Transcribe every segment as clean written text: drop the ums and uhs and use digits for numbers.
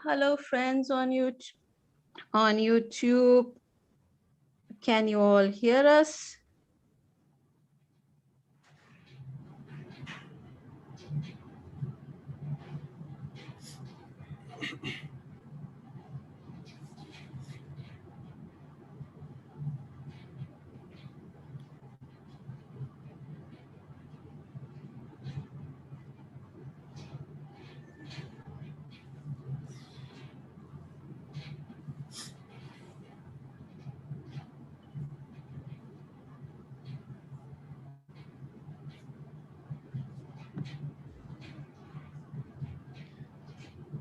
Hello, friends on YouTube. Can you all hear us?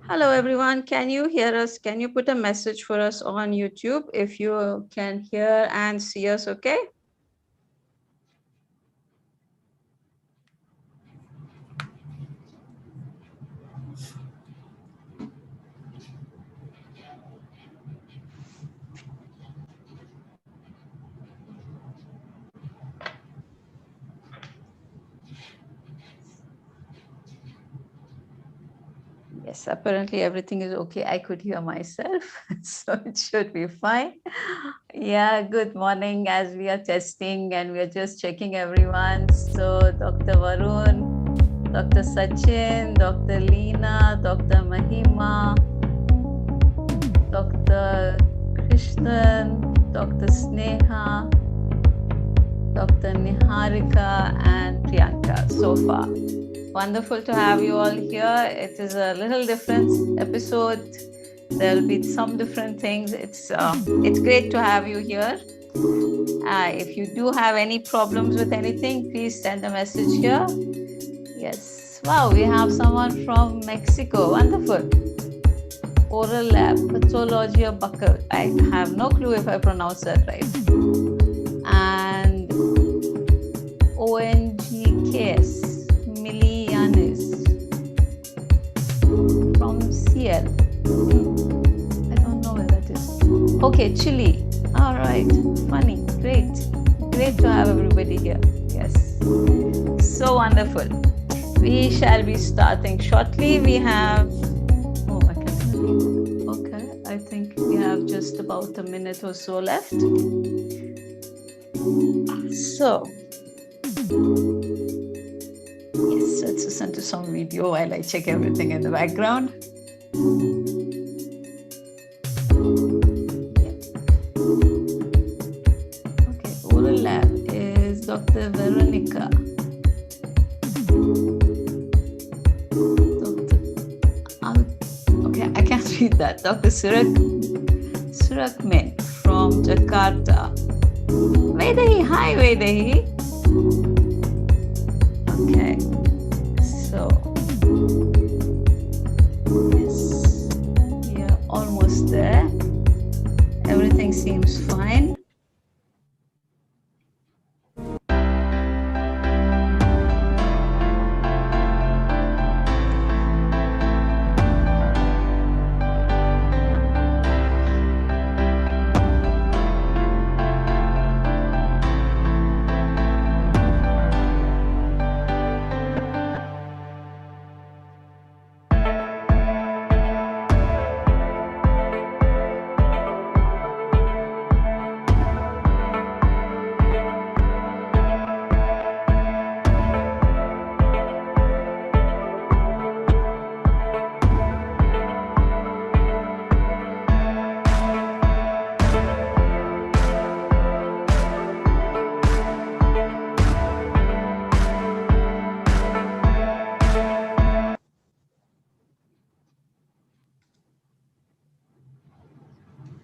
Hello, everyone. Can you hear us? Can you put a message for us on YouTube if you can hear and see us okay? Yes, apparently everything is okay. I could hear myself, so it should be fine. Yeah, good morning as we are testing and we are just checking everyone. So Dr. Varun, Dr. Sachin, Dr. Leena, Dr. Mahima, Dr. Krishnan, Dr. Sneha, Dr. Niharika, and Priyanka so far. Wonderful to have you all here. It is a little different episode. There'll be some different things. It's great to have you here. If you do have any problems with anything, please send a message here. Yes. Wow, we have someone from Mexico. Wonderful. Oral Lab, Pathology of Buckle. I have no clue if I pronounce that right. And ONGKS. From CL. I don't know where that is. Okay, Chile. All right. Funny. Great. Great to have everybody here. Yes. So wonderful. We shall be starting shortly. We have... Oh, I can't. Okay. I think we have just about a minute or so left. So... Yes, let's listen to some video while I check everything in the background. Yeah. Okay, Oral Lab is Dr. Veronica. Okay, I can't read that. Dr. Surakmin from Jakarta. Vedahi, hi Vedahi. Okay, so yes, we are almost there. Everything seems fine.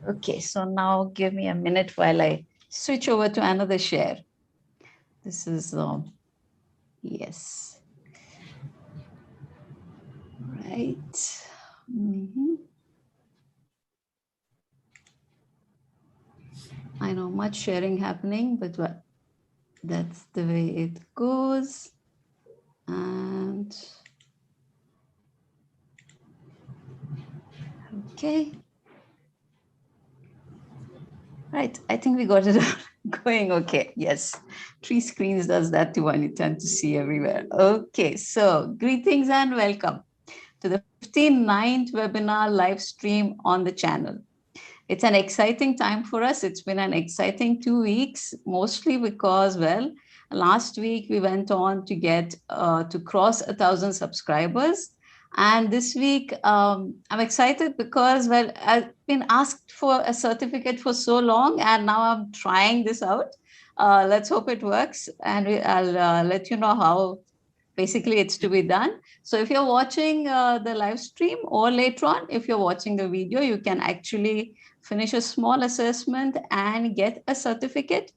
Okay, so now give me a minute while I switch over to another share. This is, yes. Right. I know much sharing happening, but what? That's the way it goes. And okay. Right, I think we got it going okay. Yes, 3 screens does that to one, you tend to see everywhere. Okay, so greetings and welcome. to the 59th webinar live stream on the channel. It's an exciting time for us. It's been an exciting 2 weeks, mostly because, well, last week we went on to get to cross 1,000 subscribers. And this week, I'm excited because, well, I've been asked for a certificate for so long, and now I'm trying this out. Let's hope it works, and I'll let you know how basically it's to be done. So if you're watching the live stream, or later on, if you're watching the video, you can actually finish a small assessment and get a certificate.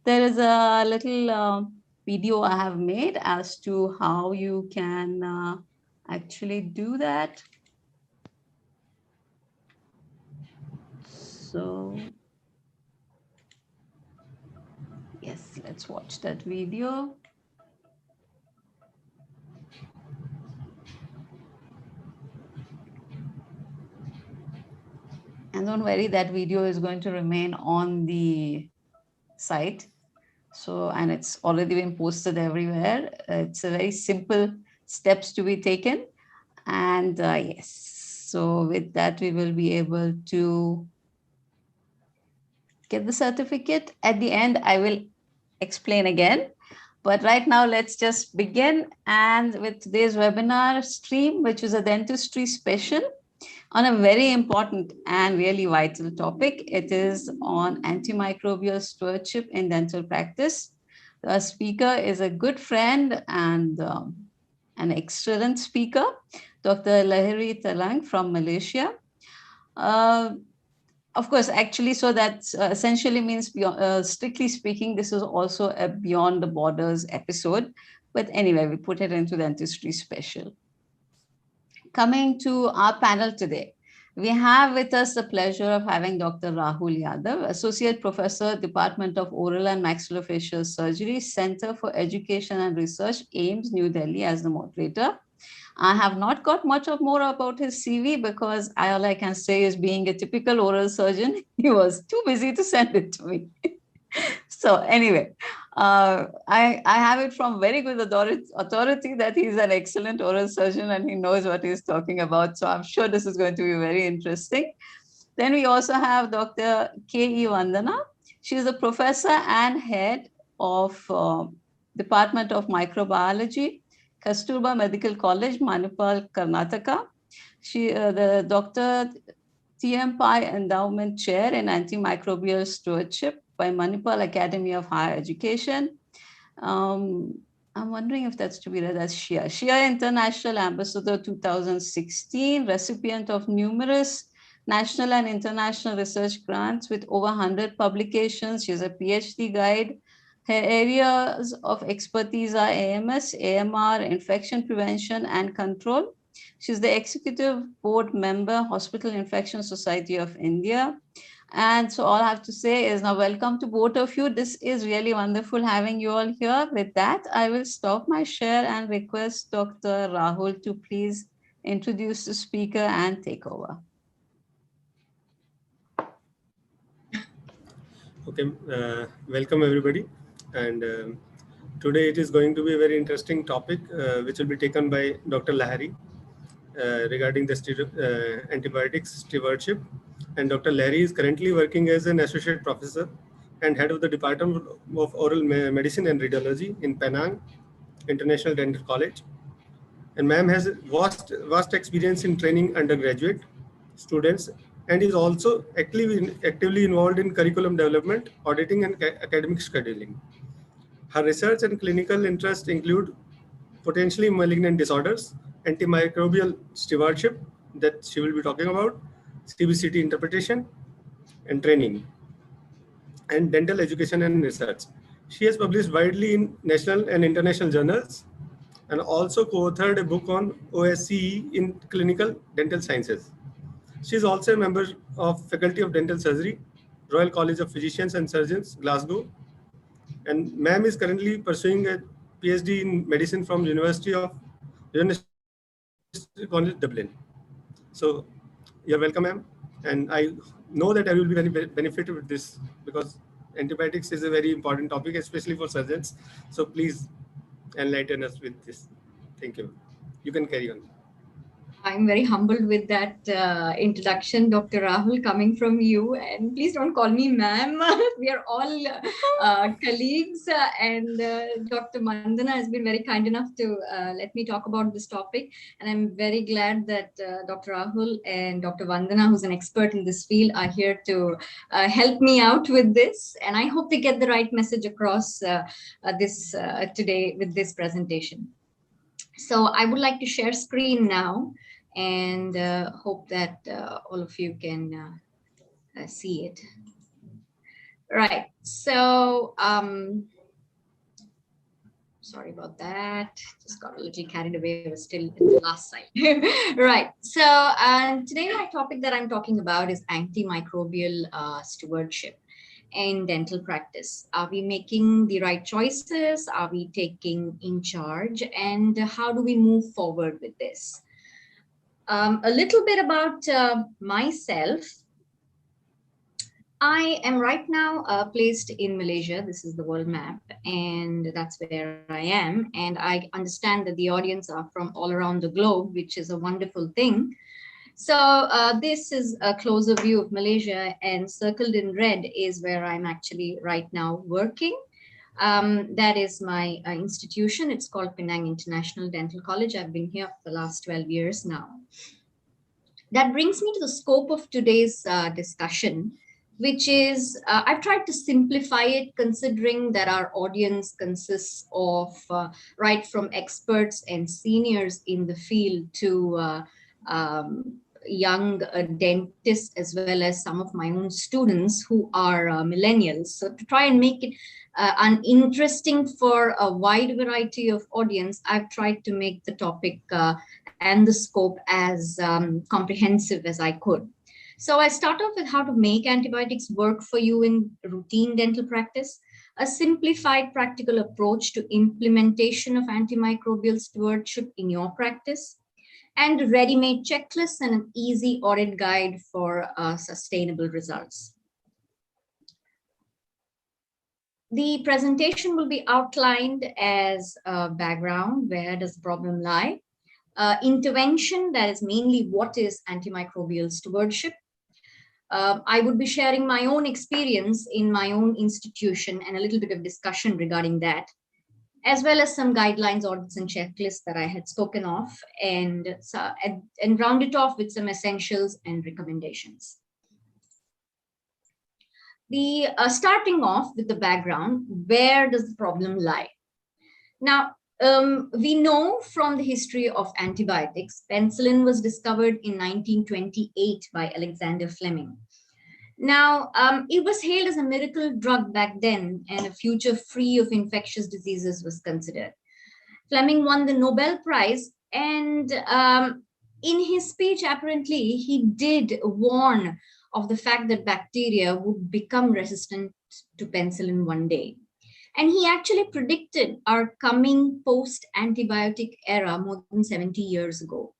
There is a little video I have made as to how you can actually do that. So yes, let's watch that video. And don't worry, that video is going to remain on the site. So, and it's already been posted everywhere. It's a very simple steps to be taken. And yes, so with that, we will be able to get the certificate. At the end, I will explain again. But right now, let's just begin. And with today's webinar stream, which is a dentistry special on a very important and really vital topic. It is on antimicrobial stewardship in dental practice. The speaker is a good friend and an excellent speaker, Dr. Lahiri Talang from Malaysia. Of course, actually, so that essentially means, strictly speaking, this is also a Beyond the Borders episode. But anyway, we put it into dentistry special. Coming to our panel today, we have with us the pleasure of having Dr. Rahul Yadav, Associate Professor, Department of Oral and Maxillofacial Surgery, Center for Education and Research, AIMS, New Delhi, as the moderator. I have not got much of more about his CV because all I can say is, being a typical oral surgeon, he was too busy to send it to me. So anyway, I have it from very good authority that he's an excellent oral surgeon and he knows what he's talking about. So I'm sure this is going to be very interesting. Then we also have Dr. K.E. Vandana. She is a professor and head of Department of Microbiology, Kasturba Medical College, Manipal, Karnataka. She the Dr. T.M. Pai Endowment Chair in Antimicrobial Stewardship by Manipal Academy of Higher Education. I'm wondering if that's to be read as Shia. Shia International Ambassador 2016, recipient of numerous national and international research grants with over 100 publications. She's a PhD guide. Her areas of expertise are AMS, AMR, infection prevention and control. She's the executive board member, Hospital Infection Society of India. And so all I have to say is, now welcome to both of you. This is really wonderful having you all here. With that, I will stop my share and request Dr. Rahul to please introduce the speaker and take over. Okay, welcome everybody. And today it is going to be a very interesting topic, which will be taken by Dr. Lahiri regarding the antibiotics stewardship. And Dr. Lahiri is currently working as an associate professor and head of the Department of Oral Medicine and Radiology in Penang International Dental College. And ma'am has vast experience in training undergraduate students and is also actively involved in curriculum development, auditing, and academic scheduling. Her research and clinical interests include potentially malignant disorders, antimicrobial stewardship that she will be talking about, CBCT interpretation and training, and dental education and research. She has published widely in national and international journals and also co-authored a book on OSCE in clinical dental sciences. She is also a member of Faculty of Dental Surgery, Royal College of Physicians and Surgeons, Glasgow. And ma'am is currently pursuing a PhD in medicine from University College Dublin. So you're welcome, ma'am. And I know that I will be very benefited with this because antibiotics is a very important topic, especially for surgeons. So please enlighten us with this. Thank you. You can carry on. I'm very humbled with that introduction, Dr. Rahul, coming from you. And please don't call me ma'am. We are all colleagues. And Dr. Mandana has been very kind enough to let me talk about this topic. And I'm very glad that Dr. Rahul and Dr. Vandana, who's an expert in this field, are here to help me out with this. And I hope they get the right message across today with this presentation. So I would like to share screen now and hope that all of you can see it. Right, so sorry about that, just got a little carried away. I was still at the last slide. Right, so today my topic that I'm talking about is antimicrobial stewardship in dental practice. Are we making the right choices? Are we taking in charge? And how do we move forward with this? A little bit about myself. I am right now placed in Malaysia. This is the world map, and that's where I am. And I understand that the audience are from all around the globe, which is a wonderful thing. So this is a closer view of Malaysia, and circled in red is where I'm actually right now working. That is my institution. It's called Penang International Dental College. I've been here for the last 12 years now. That brings me to the scope of today's discussion, which is, I've tried to simplify it considering that our audience consists of right from experts and seniors in the field to young dentists, as well as some of my own students who are millennials. So to try and make it interesting for a wide variety of audience, I've tried to make the topic and the scope as comprehensive as I could. So I start off with how to make antibiotics work for you in routine dental practice, a simplified practical approach to implementation of antimicrobial stewardship in your practice, and ready-made checklists and an easy audit guide for sustainable results. The presentation will be outlined as a background, where does the problem lie? Intervention, that is mainly what is antimicrobial stewardship. I would be sharing my own experience in my own institution and a little bit of discussion regarding that, as well as some guidelines, audits, and checklists that I had spoken of, and round it off with some essentials and recommendations. The starting off with the background, where does the problem lie? Now, we know from the history of antibiotics, penicillin was discovered in 1928 by Alexander Fleming. Now, it was hailed as a miracle drug back then, and a future free of infectious diseases was considered. Fleming won the Nobel Prize, and in his speech, apparently, he did warn of the fact that bacteria would become resistant to penicillin one day. And he actually predicted our coming post-antibiotic era more than 70 years ago.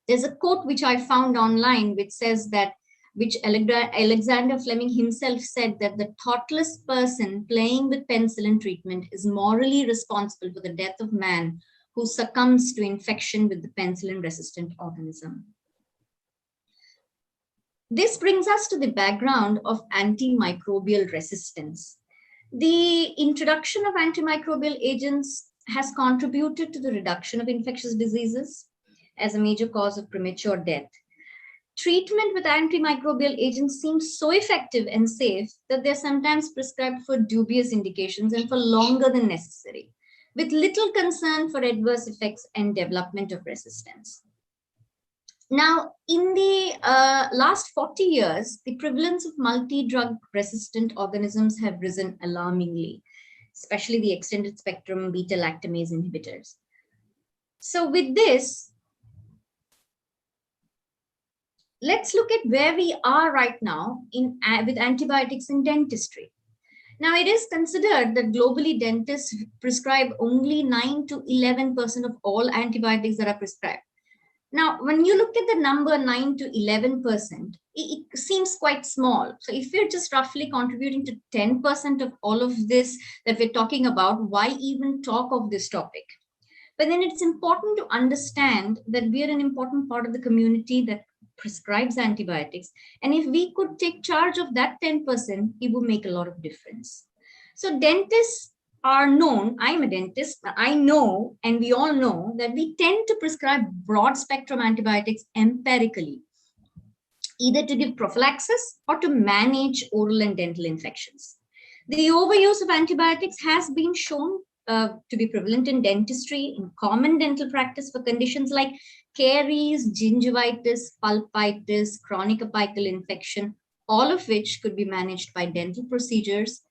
There's a quote which I found online which says that, which Alexander Fleming himself said, that the thoughtless person playing with penicillin treatment is morally responsible for the death of man who succumbs to infection with the penicillin-resistant organism. This brings us to the background of antimicrobial resistance. The introduction of antimicrobial agents has contributed to the reduction of infectious diseases as a major cause of premature death. Treatment with antimicrobial agents seems so effective and safe that they're sometimes prescribed for dubious indications and for longer than necessary, with little concern for adverse effects and development of resistance. Now, in the last 40 years, the prevalence of multi-drug resistant organisms have risen alarmingly, especially the extended spectrum beta-lactamase inhibitors. So with this, let's look at where we are right now with antibiotics in dentistry. Now, it is considered that globally dentists prescribe only 9 to 11% of all antibiotics that are prescribed. Now, when you look at the number 9 to 11%, it seems quite small. So if you're just roughly contributing to 10% of all of this that we're talking about, why even talk of this topic? But then it's important to understand that we are an important part of the community that prescribes antibiotics. And if we could take charge of that 10%, it would make a lot of difference. So dentists are known, I'm a dentist, I know, and we all know that we tend to prescribe broad spectrum antibiotics empirically, either to give prophylaxis or to manage oral and dental infections. The overuse of antibiotics has been shown to be prevalent in dentistry, in common dental practice for conditions like caries, gingivitis, pulpitis, chronic apical infection, all of which could be managed by dental procedures,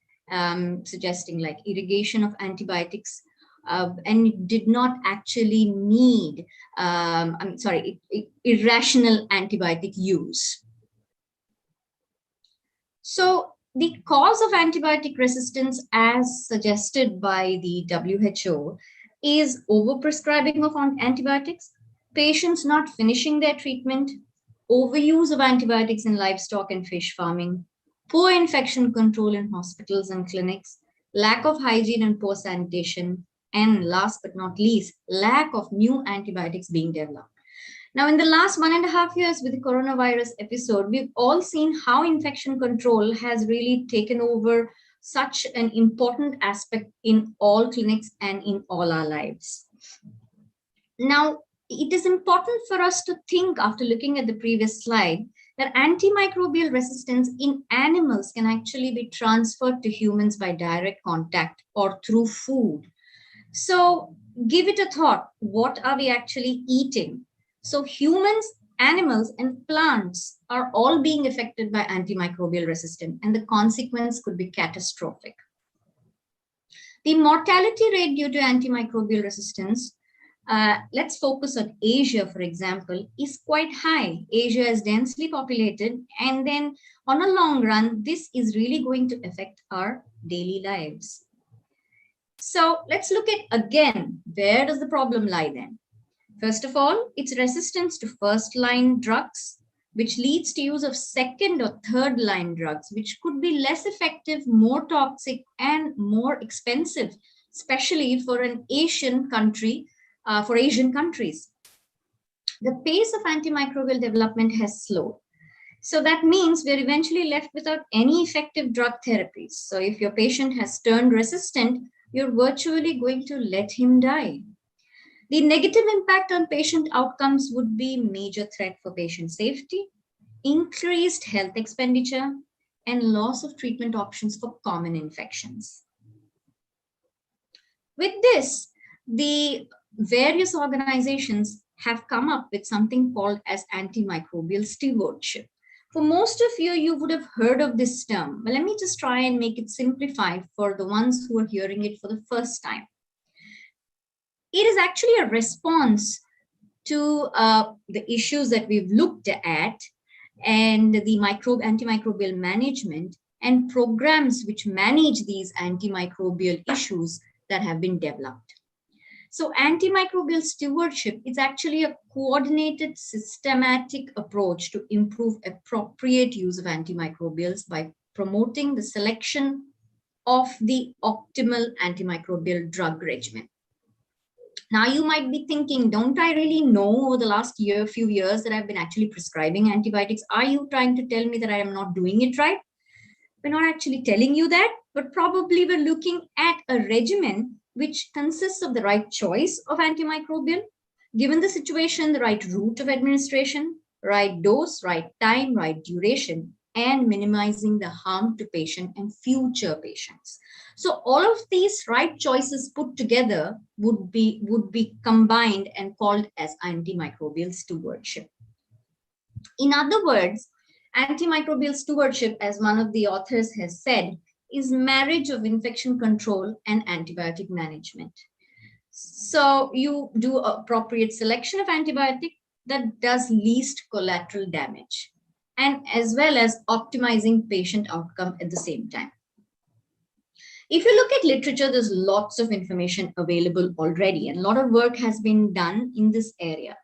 suggesting like irrigation of antibiotics, and it did not actually need, irrational antibiotic use. So the cause of antibiotic resistance, as suggested by the WHO, is overprescribing of antibiotics, patients not finishing their treatment, overuse of antibiotics in livestock and fish farming, poor infection control in hospitals and clinics, lack of hygiene and poor sanitation, and last but not least, lack of new antibiotics being developed. Now, in the last 1.5 years with the coronavirus episode, we've all seen how infection control has really taken over such an important aspect in all clinics and in all our lives. Now, it is important for us to think, after looking at the previous slide, that antimicrobial resistance in animals can actually be transferred to humans by direct contact or through food. So give it a thought. What are we actually eating? So humans, animals, and plants are all being affected by antimicrobial resistance, and the consequence could be catastrophic. The mortality rate due to antimicrobial resistance, let's focus on Asia, for example, is quite high. Asia is densely populated, and then on a long run, this is really going to affect our daily lives. So let's look at, again, where does the problem lie then? First of all, it's resistance to first-line drugs, which leads to use of second or third-line drugs, which could be less effective, more toxic, and more expensive, especially for an Asian country, for Asian countries. The pace of antimicrobial development has slowed. So that means we're eventually left without any effective drug therapies. So if your patient has turned resistant, you're virtually going to let him die. The negative impact on patient outcomes would be major threat for patient safety, increased health expenditure, and loss of treatment options for common infections. With this, the various organizations have come up with something called as antimicrobial stewardship. For most of you, you would have heard of this term, but let me just try and make it simplified for the ones who are hearing it for the first time. It is actually a response to the issues that we've looked at and the antimicrobial management and programs which manage these antimicrobial issues that have been developed. So antimicrobial stewardship is actually a coordinated, systematic approach to improve appropriate use of antimicrobials by promoting the selection of the optimal antimicrobial drug regimen. Now you might be thinking, don't I really know over the last few years that I've been actually prescribing antibiotics? Are you trying to tell me that I am not doing it right? We're not actually telling you that, but probably we're looking at a regimen which consists of the right choice of antimicrobial, given the situation, the right route of administration, right dose, right time, right duration, and minimizing the harm to patient and future patients. So all of these right choices put together would be combined and called as antimicrobial stewardship. In other words, antimicrobial stewardship, as one of the authors has said, is marriage of infection control and antibiotic management. So you do appropriate selection of antibiotic that does least collateral damage, and as well as optimizing patient outcome at the same time. If you look at literature, there's lots of information available already, and a lot of work has been done in this area.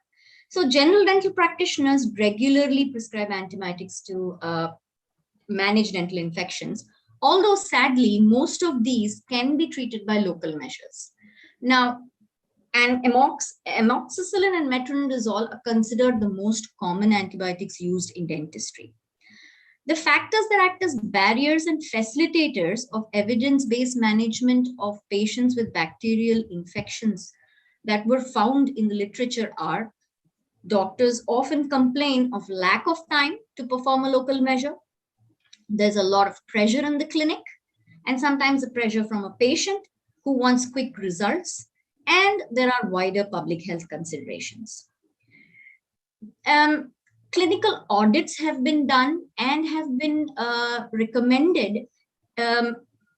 So general dental practitioners regularly prescribe antibiotics to manage dental infections, although sadly, most of these can be treated by local measures. Now, And amoxicillin and metronidazole are considered the most common antibiotics used in dentistry. The factors that act as barriers and facilitators of evidence-based management of patients with bacterial infections that were found in the literature are: doctors often complain of lack of time to perform a local measure. There's a lot of pressure in the clinic, and sometimes the pressure from a patient who wants quick results, and there are wider public health considerations. Clinical audits have been done and have been recommended.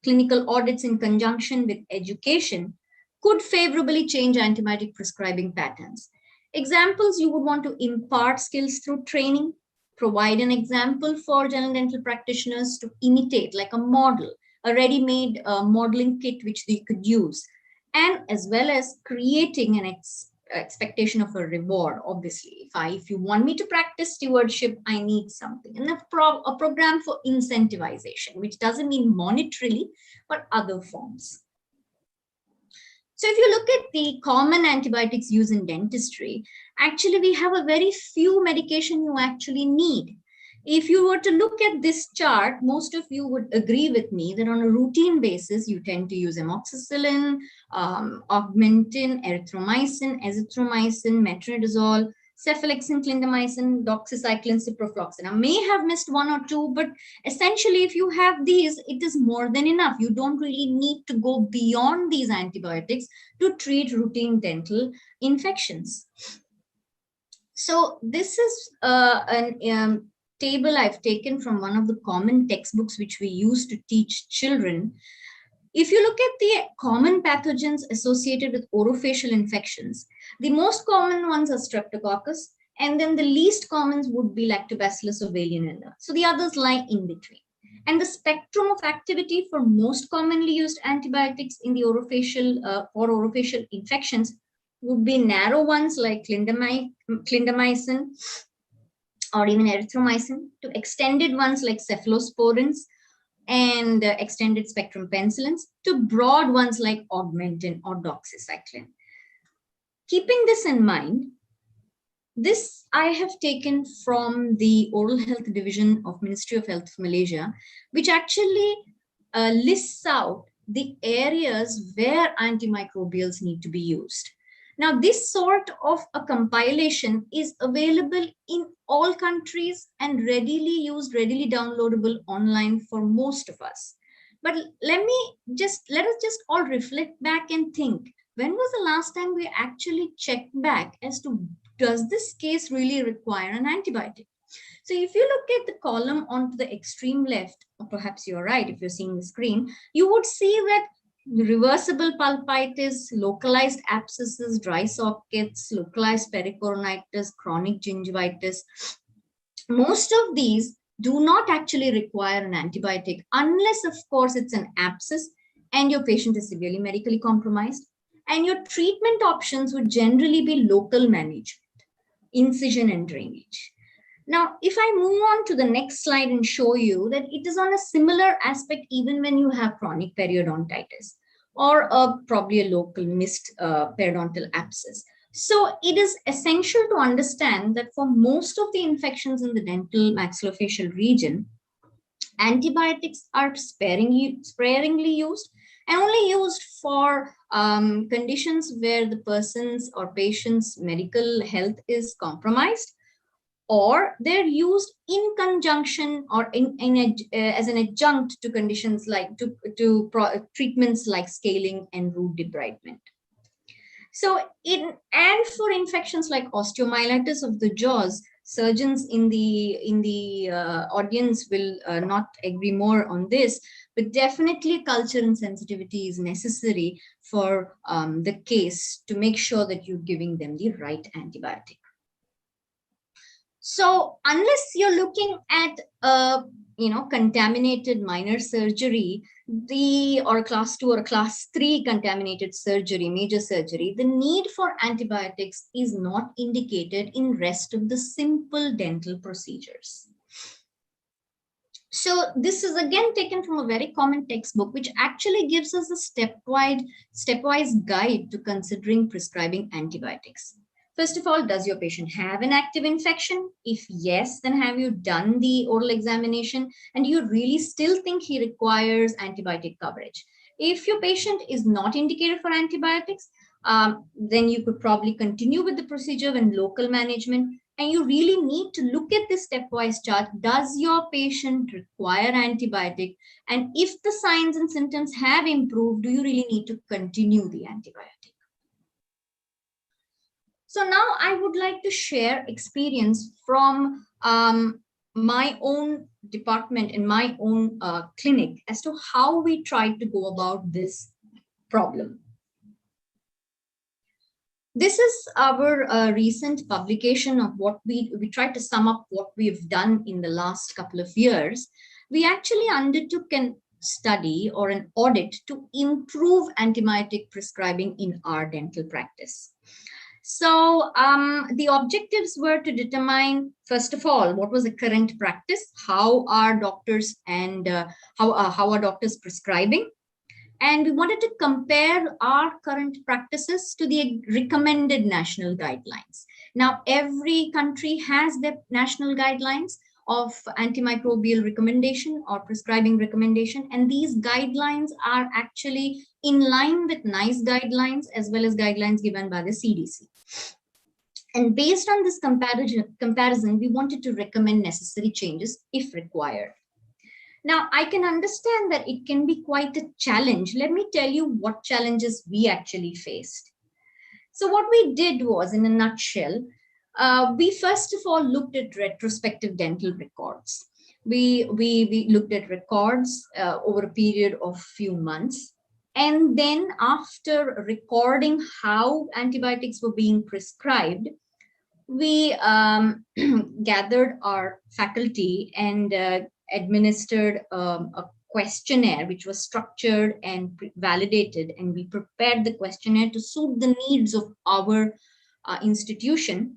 Clinical audits in conjunction with education could favorably change antibiotic prescribing patterns. Examples: you would want to impart skills through training, provide an example for general dental practitioners to imitate, like a model, a ready-made modeling kit which they could use, and as well as creating an expectation of a reward. Obviously, if you want me to practice stewardship, I need something, and a program for incentivization, which doesn't mean monetarily, but other forms. So if you look at the common antibiotics used in dentistry, actually we have a very few medication you actually need. If you were to look at this chart, most of you would agree with me that on a routine basis, you tend to use amoxicillin, augmentin, erythromycin, azithromycin, metronidazole, cephalexin, clindamycin, doxycycline, ciprofloxacin. I may have missed one or two, but essentially if you have these, it is more than enough. You don't really need to go beyond these antibiotics to treat routine dental infections. So this is an table I've taken from one of the common textbooks which we use to teach children. If you look at the common pathogens associated with orofacial infections, the most common ones are Streptococcus, and then the least commons would be Lactobacillus or Veillonella. So the others lie in between. And the spectrum of activity for most commonly used antibiotics in the orofacial or orofacial infections would be narrow ones like clindamycin or even erythromycin, to extended ones like cephalosporins and extended spectrum penicillins, to broad ones like augmentin or doxycycline. Keeping this in mind, this I have taken from the Oral Health Division of Ministry of Health of Malaysia, which actually lists out the areas where antimicrobials need to be used. Now, this sort of a compilation is available in all countries and readily used, readily downloadable online for most of us. But let us just all reflect back and think, when was the last time we actually checked back as to, does this case really require an antibiotic? So if you look at the column onto the extreme left, or perhaps you're right if you're seeing the screen, you would see that reversible pulpitis, localized abscesses, dry sockets, localized pericoronitis, chronic gingivitis, most of these do not actually require an antibiotic unless, of course, it's an abscess and your patient is severely medically compromised. And your treatment options would generally be local management, incision and drainage. Now, if I move on to the next slide and show you that it is on a similar aspect even when you have chronic periodontitis or probably a local missed periodontal abscess. So it is essential to understand that for most of the infections in the dental maxillofacial region, antibiotics are sparingly used and only used for conditions where the person's or patient's medical health is compromised, or they're used in conjunction or as an adjunct to conditions like treatments like scaling and root debridement. So for infections like osteomyelitis of the jaws, surgeons in the audience will not agree more on this, but definitely culture and sensitivity is necessary for the case to make sure that you're giving them the right antibiotic. So unless you're looking at contaminated minor surgery, or class 2 or class 3 contaminated surgery, major surgery, the need for antibiotics is not indicated in rest of the simple dental procedures. So this is again taken from a very common textbook, which actually gives us a stepwise guide to considering prescribing antibiotics. First of all, does your patient have an active infection? If yes, then have you done the oral examination? And do you really still think he requires antibiotic coverage? If your patient is not indicated for antibiotics, then you could probably continue with the procedure and local management. And you really need to look at this stepwise chart. Does your patient require antibiotic? And if the signs and symptoms have improved, do you really need to continue the antibiotic? So now I would like to share experience from my own department in my own clinic as to how we tried to go about this problem. This is our recent publication of what we tried to sum up what we've done in the last couple of years. We actually undertook an study or an audit to improve antibiotic prescribing in our dental practice. So the objectives were to determine, first of all, what was the current practice, how are doctors and how are doctors prescribing. And we wanted to compare our current practices to the recommended national guidelines. Now, every country has their national guidelines of antimicrobial recommendation or prescribing recommendation. And these guidelines are actually in line with NICE guidelines as well as guidelines given by the CDC. And based on this comparison, we wanted to recommend necessary changes if required. Now, I can understand that it can be quite a challenge. Let me tell you what challenges we actually faced. So what we did was, in a nutshell, we first of all looked at retrospective dental records. We looked at records over a period of few months. And then after recording how antibiotics were being prescribed, we gathered our faculty and administered a questionnaire which was structured and validated, and we prepared the questionnaire to suit the needs of our institution.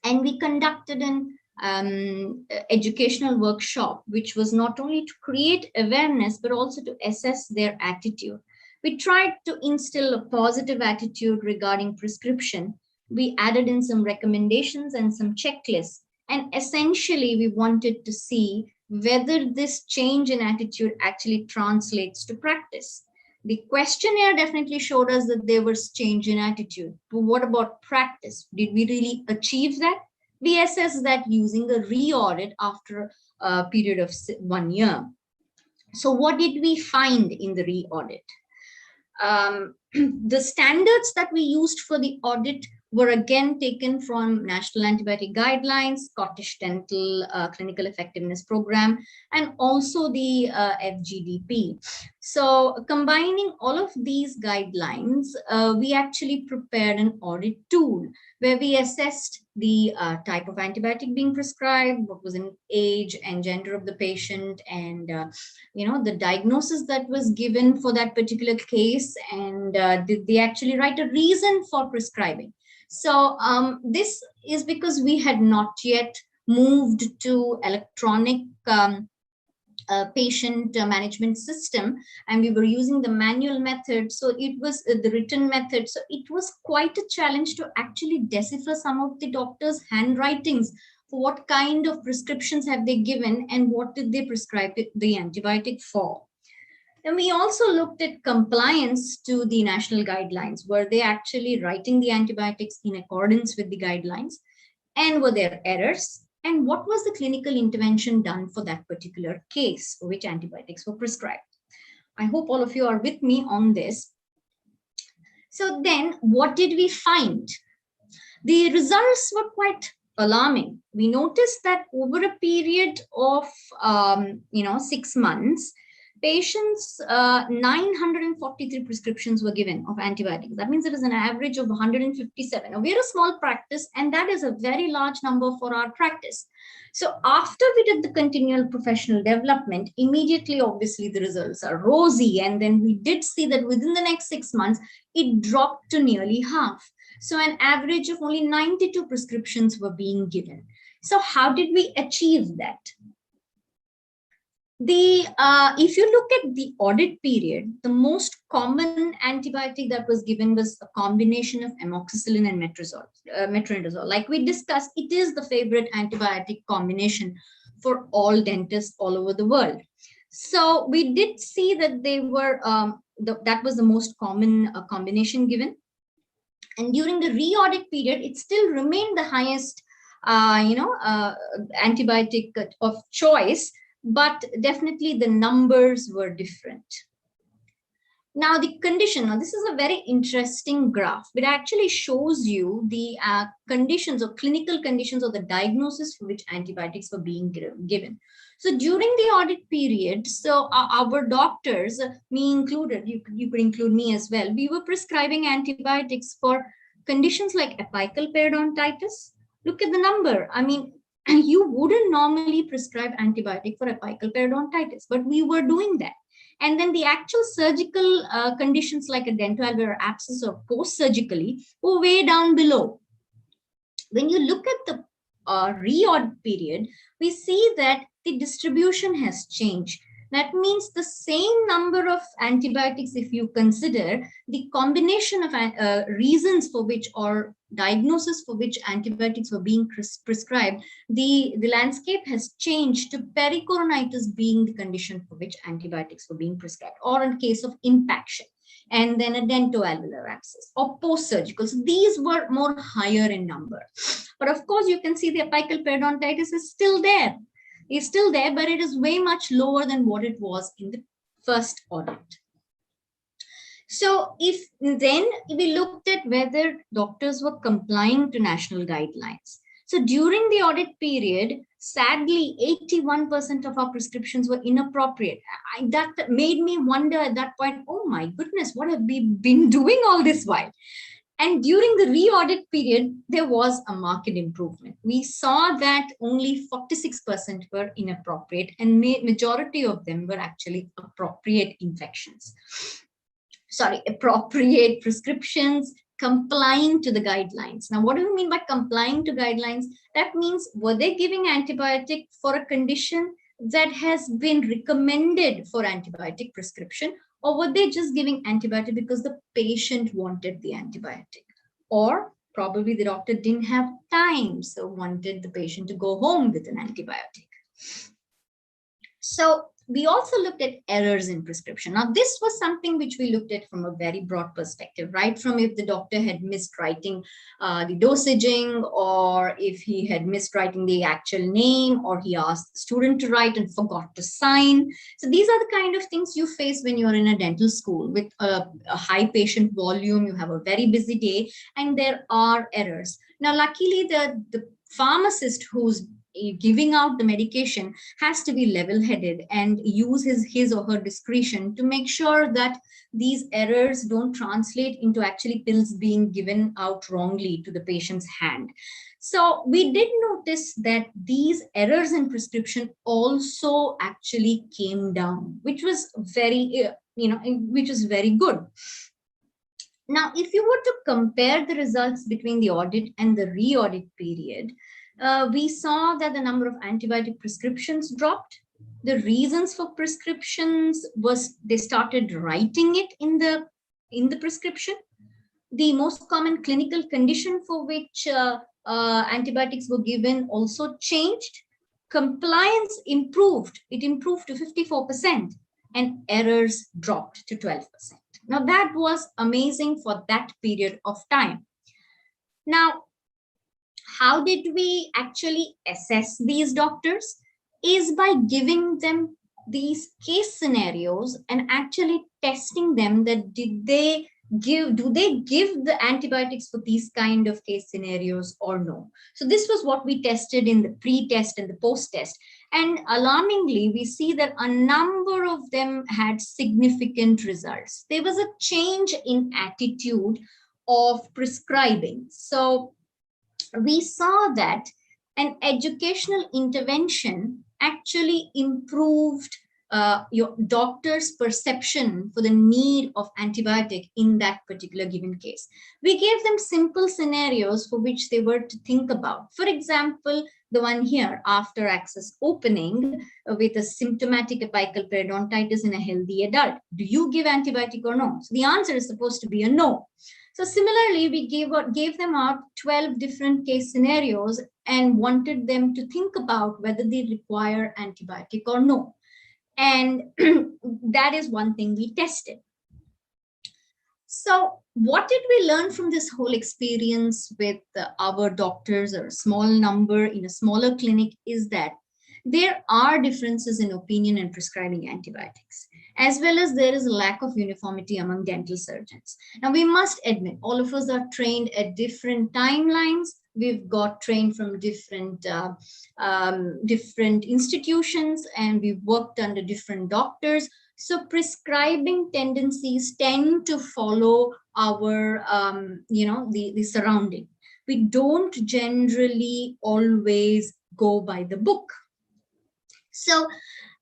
And we conducted an educational workshop, which was not only to create awareness, but also to assess their attitude. We tried to instill a positive attitude regarding prescription. We added in some recommendations and some checklists. And essentially, we wanted to see whether this change in attitude actually translates to practice. The questionnaire definitely showed us that there was change in attitude. But what about practice? Did we really achieve that? We assessed that using a re-audit after a period of 1 year. So what did we find in the re-audit? The standards that we used for the audit were again taken from National Antibiotic Guidelines, Scottish Dental Clinical Effectiveness Program, and also the FGDP. So combining all of these guidelines, we actually prepared an audit tool where we assessed the type of antibiotic being prescribed, what was in age and gender of the patient, and the diagnosis that was given for that particular case, and did they actually write a reason for prescribing. So this is because we had not yet moved to electronic patient management system, and we were using the manual method. So it was the written method. So it was quite a challenge to actually decipher some of the doctors' handwritings for what kind of prescriptions have they given and what did they prescribe the antibiotic for. And we also looked at compliance to the national guidelines. Were they actually writing the antibiotics in accordance with the guidelines? And were there errors? And what was the clinical intervention done for that particular case for which antibiotics were prescribed? I hope all of you are with me on this. So then what did we find? The results were quite alarming. We noticed that over a period of 6 months, patients, 943 prescriptions were given of antibiotics. That means it is an average of 157. Now, we're a small practice, and that is a very large number for our practice. So after we did the continual professional development, immediately, obviously, the results are rosy. And then we did see that within the next 6 months, it dropped to nearly half. So an average of only 92 prescriptions were being given. So how did we achieve that? If you look at the audit period, the most common antibiotic that was given was a combination of amoxicillin and metronidazole. Like we discussed, it is the favorite antibiotic combination for all dentists all over the world. So we did see that they were that was the most common combination given. And during the re-audit period, it still remained the highest antibiotic of choice, but definitely the numbers were different. Now the condition, now this is a very interesting graph. It actually shows you the conditions or clinical conditions or the diagnosis for which antibiotics were being given. So during the audit period, so our doctors, me included, you could include me as well, we were prescribing antibiotics for conditions like apical periodontitis. Look at the number. I mean, you wouldn't normally prescribe antibiotic for apical periodontitis, but we were doing that. And then the actual surgical conditions like a dentoalveolar abscess or post-surgically were way down below. When you look at the re-audit period, we see that the distribution has changed. That means the same number of antibiotics, if you consider the combination of reasons for which or diagnosis for which antibiotics were being prescribed, the landscape has changed to pericoronitis being the condition for which antibiotics were being prescribed, or in case of impaction, and then a dentoalveolar abscess or post-surgical. So these were more higher in number. But of course, you can see the apical periodontitis is still there. It's still there, but it is way much lower than what it was in the first audit. So if then we looked at whether doctors were complying to national guidelines. So during the audit period, sadly, 81% of our prescriptions were inappropriate. That made me wonder at that point, oh my goodness, what have we been doing all this while? And during the re-audit period, there was a marked improvement. We saw that only 46% were inappropriate and majority of them were actually appropriate infections. Sorry, appropriate prescriptions, complying to the guidelines. Now, what do you mean by complying to guidelines? That means, were they giving antibiotic for a condition that has been recommended for antibiotic prescription, or were they just giving antibiotic because the patient wanted the antibiotic? Or probably the doctor didn't have time, so wanted the patient to go home with an antibiotic. So we also looked at errors in prescription. Now, this was something which we looked at from a very broad perspective, right? From if the doctor had missed writing the dosaging, or if he had missed writing the actual name, or he asked the student to write and forgot to sign. So these are the kind of things you face when you're in a dental school with a high patient volume. You have a very busy day and there are errors. Now, luckily, the pharmacist who's giving out the medication has to be level-headed and use his or her discretion to make sure that these errors don't translate into actually pills being given out wrongly to the patient's hand. So we did notice that these errors in prescription also actually came down, which was very, which is very good. Now, if you were to compare the results between the audit and the re-audit period, we saw that the number of antibiotic prescriptions dropped. The reasons for prescriptions was they started writing it in the prescription. The most common clinical condition for which antibiotics were given also changed. Compliance improved. It improved to 54%, and errors dropped to 12%. Now, that was amazing for that period of time. Now, how did we actually assess these doctors? Is by giving them these case scenarios and actually testing them that do they give the antibiotics for these kind of case scenarios or no. So this was what we tested in the pre-test and the post-test. And alarmingly, we see that a number of them had significant results. There was a change in attitude of prescribing. So we saw that an educational intervention actually improved your doctor's perception for the need of antibiotic in that particular given case. We gave them simple scenarios for which they were to think about. For example, the one here, after access opening with a symptomatic apical periodontitis in a healthy adult. Do you give antibiotic or no? So the answer is supposed to be a no. So similarly, we gave them out 12 different case scenarios and wanted them to think about whether they require antibiotic or no. And that is one thing we tested. So what did we learn from this whole experience with our doctors, or a small number in a smaller clinic, is that there are differences in opinion and prescribing antibiotics, as well as there is a lack of uniformity among dental surgeons. Now, we must admit, all of us are trained at different timelines. We've got trained from different institutions, and we've worked under different doctors. So prescribing tendencies tend to follow our, the surrounding. We don't generally always go by the book. So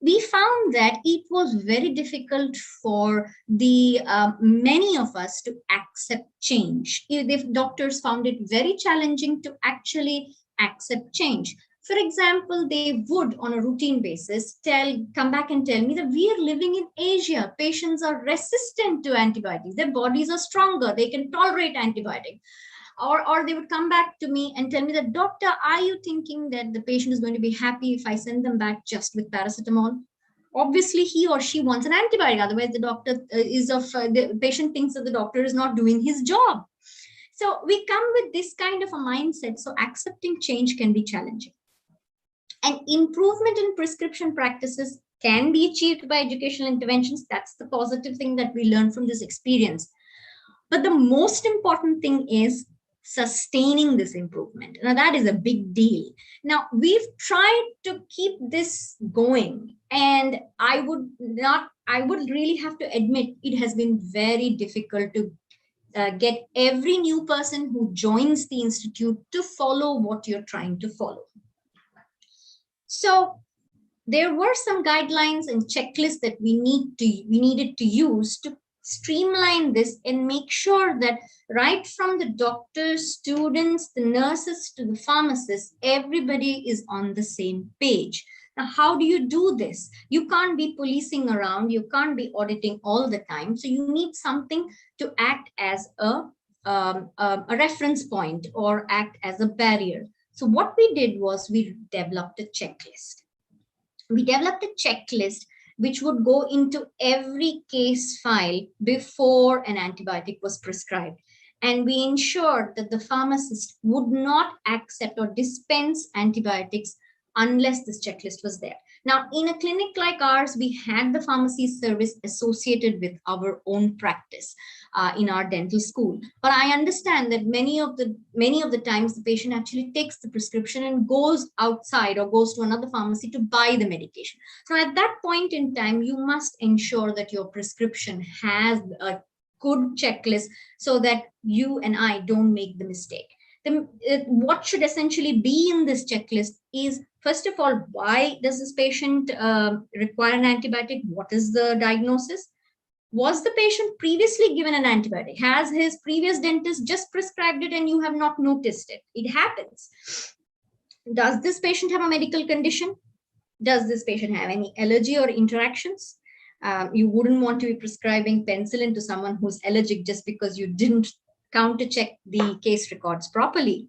we found that it was very difficult for the many of us to accept change. If doctors found it very challenging to actually accept change. For example, they would, on a routine basis, come back and tell me that we are living in Asia. Patients are resistant to antibiotics. Their bodies are stronger. They can tolerate antibiotics. Or they would come back to me and tell me that, doctor, are you thinking that the patient is going to be happy if I send them back just with paracetamol? Obviously, he or she wants an antibiotic. Otherwise, the patient thinks that the doctor is not doing his job. So we come with this kind of a mindset. So accepting change can be challenging. And improvement in prescription practices can be achieved by educational interventions. That's the positive thing that we learned from this experience. But the most important thing is sustaining this improvement. Now, that is a big deal. Now, we've tried to keep this going, and I would really have to admit it has been very difficult to get every new person who joins the institute to follow what you're trying to follow. So there were some guidelines and checklists that we needed to use to streamline this and make sure that right from the doctors, students, the nurses to the pharmacists, everybody is on the same page. Now, how do you do this? You can't be policing around, you can't be auditing all the time. So you need something to act as a reference point or act as a barrier. So what we did was we developed a checklist. We developed a checklist which would go into every case file before an antibiotic was prescribed. And we ensured that the pharmacist would not accept or dispense antibiotics unless this checklist was there. Now, in a clinic like ours, we had the pharmacy service associated with our own practice in our dental school. But I understand that many of the times the patient actually takes the prescription and goes outside or goes to another pharmacy to buy the medication. So at that point in time, you must ensure that your prescription has a good checklist so that you and I don't make the mistake. What should essentially be in this checklist is, first of all, why does this patient require an antibiotic? What is the diagnosis? Was the patient previously given an antibiotic? Has his previous dentist just prescribed it and you have not noticed it? It happens. Does this patient have a medical condition? Does this patient have any allergy or interactions? You wouldn't want to be prescribing penicillin to someone who's allergic just because you didn't counter check the case records properly.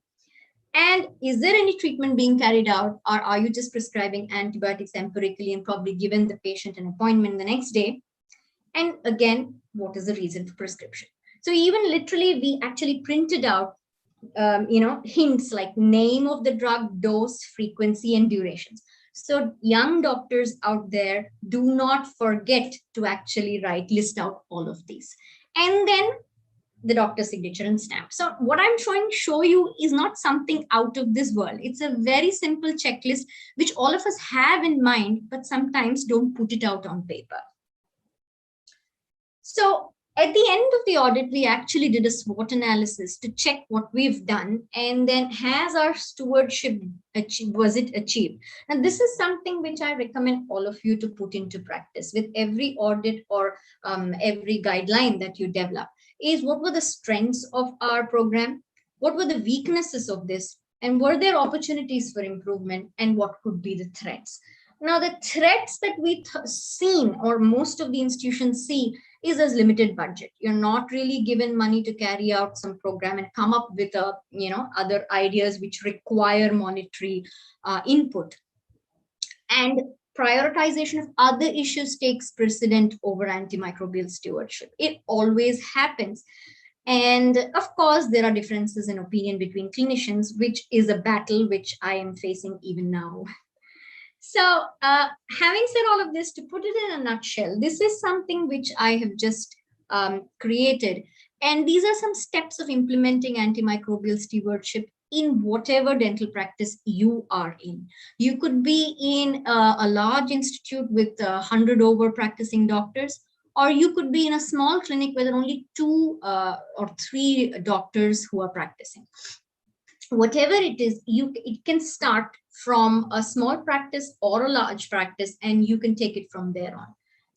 And is there any treatment being carried out, or are you just prescribing antibiotics empirically and probably given the patient an appointment the next day? And again, what is the reason for prescription? So even literally, we actually printed out hints like name of the drug, dose, frequency, and durations. So young doctors out there, do not forget to actually list out all of these. And then the doctor's signature and stamp. So what I'm trying to show you is not something out of this world. It's a very simple checklist, which all of us have in mind, but sometimes don't put it out on paper. So At the end of the audit, we actually did a SWOT analysis to check what we've done, and then has our stewardship was it achieved? And this is something which I recommend all of you to put into practice with every audit or every guideline that you develop. Is what were the strengths of our program? What were the weaknesses of this? And were there opportunities for improvement? And what could be the threats? Now, the threats that we seen, or most of the institutions see, is as limited budget. You're not really given money to carry out some program and come up with other ideas which require monetary input. And prioritization of other issues takes precedent over antimicrobial stewardship. It always happens. And of course, there are differences in opinion between clinicians, which is a battle which I am facing even now. So having said all of this, to put it in a nutshell, this is something which I have just created. And these are some steps of implementing antimicrobial stewardship in whatever dental practice you are in. You could be in a large institute with 100 over practicing doctors, or you could be in a small clinic where there are only 2 or 3 doctors who are practicing. Whatever it is, it can start from a small practice or a large practice, and you can take it from there on.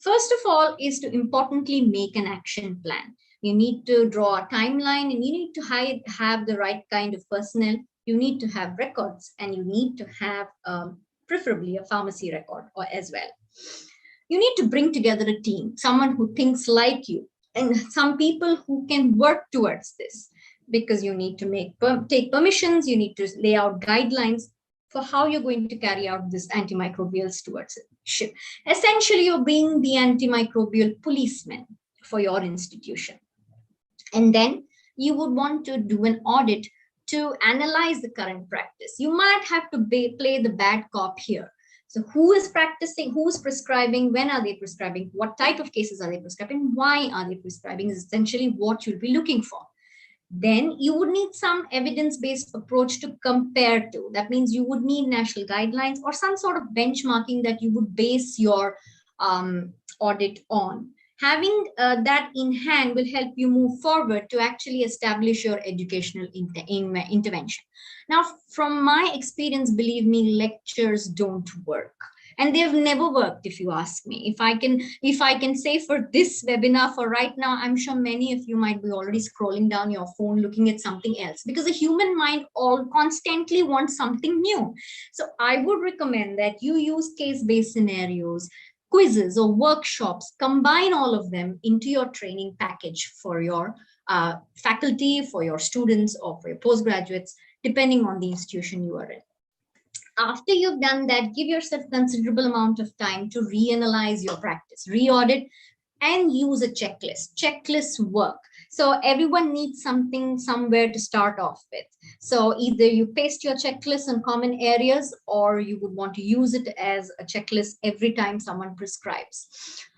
First of all is to importantly make an action plan. You need to draw a timeline, and you need to have the right kind of personnel. You need to have records, and you need to have preferably a pharmacy record as well. You need to bring together a team, someone who thinks like you, and some people who can work towards this, because you need to take permissions, you need to lay out guidelines for how you're going to carry out this antimicrobial stewardship. Essentially, you're being the antimicrobial policeman for your institution. And then you would want to do an audit to analyze the current practice. You might have to play the bad cop here. So who is practicing, who's prescribing, when are they prescribing, what type of cases are they prescribing, why are they prescribing is essentially what you'll be looking for. Then you would need some evidence-based approach to compare to. That means you would need national guidelines or some sort of benchmarking that you would base your audit on. Having that in hand will help you move forward to actually establish your educational intervention. Now, from my experience, believe me, lectures don't work. And they've never worked, if you ask me. If I can say for this webinar for right now, I'm sure many of you might be already scrolling down your phone looking at something else, because the human mind constantly wants something new. So I would recommend that you use case-based scenarios, quizzes or workshops, combine all of them into your training package for your faculty, for your students, or for your postgraduates, depending on the institution you are in. After you've done that, give yourself considerable amount of time to reanalyze your practice, re-audit, and use a checklist. Checklists work. So everyone needs something somewhere to start off with. So either you paste your checklist in common areas, or you would want to use it as a checklist every time someone prescribes.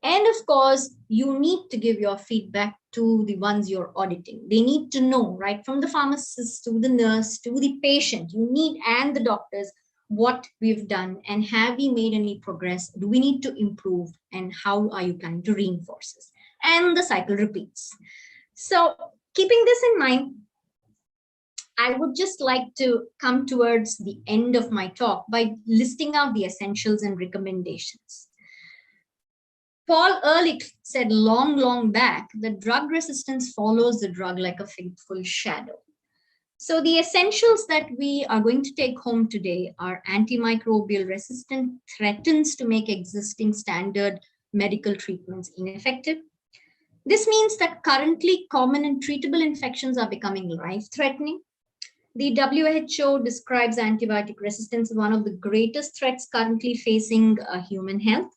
And of course, you need to give your feedback to the ones you're auditing. They need to know, right, from the pharmacist to the nurse to the patient, and the doctors, what we've done, and have we made any progress? Do we need to improve? And how are you planning to reinforce this? And the cycle repeats. So keeping this in mind, I would just like to come towards the end of my talk by listing out the essentials and recommendations. Paul Ehrlich said long back that drug resistance follows the drug like a faithful shadow. So the essentials that we are going to take home today are antimicrobial resistance threatens to make existing standard medical treatments ineffective. This means that currently common and treatable infections are becoming life-threatening. The WHO describes antibiotic resistance as one of the greatest threats currently facing human health.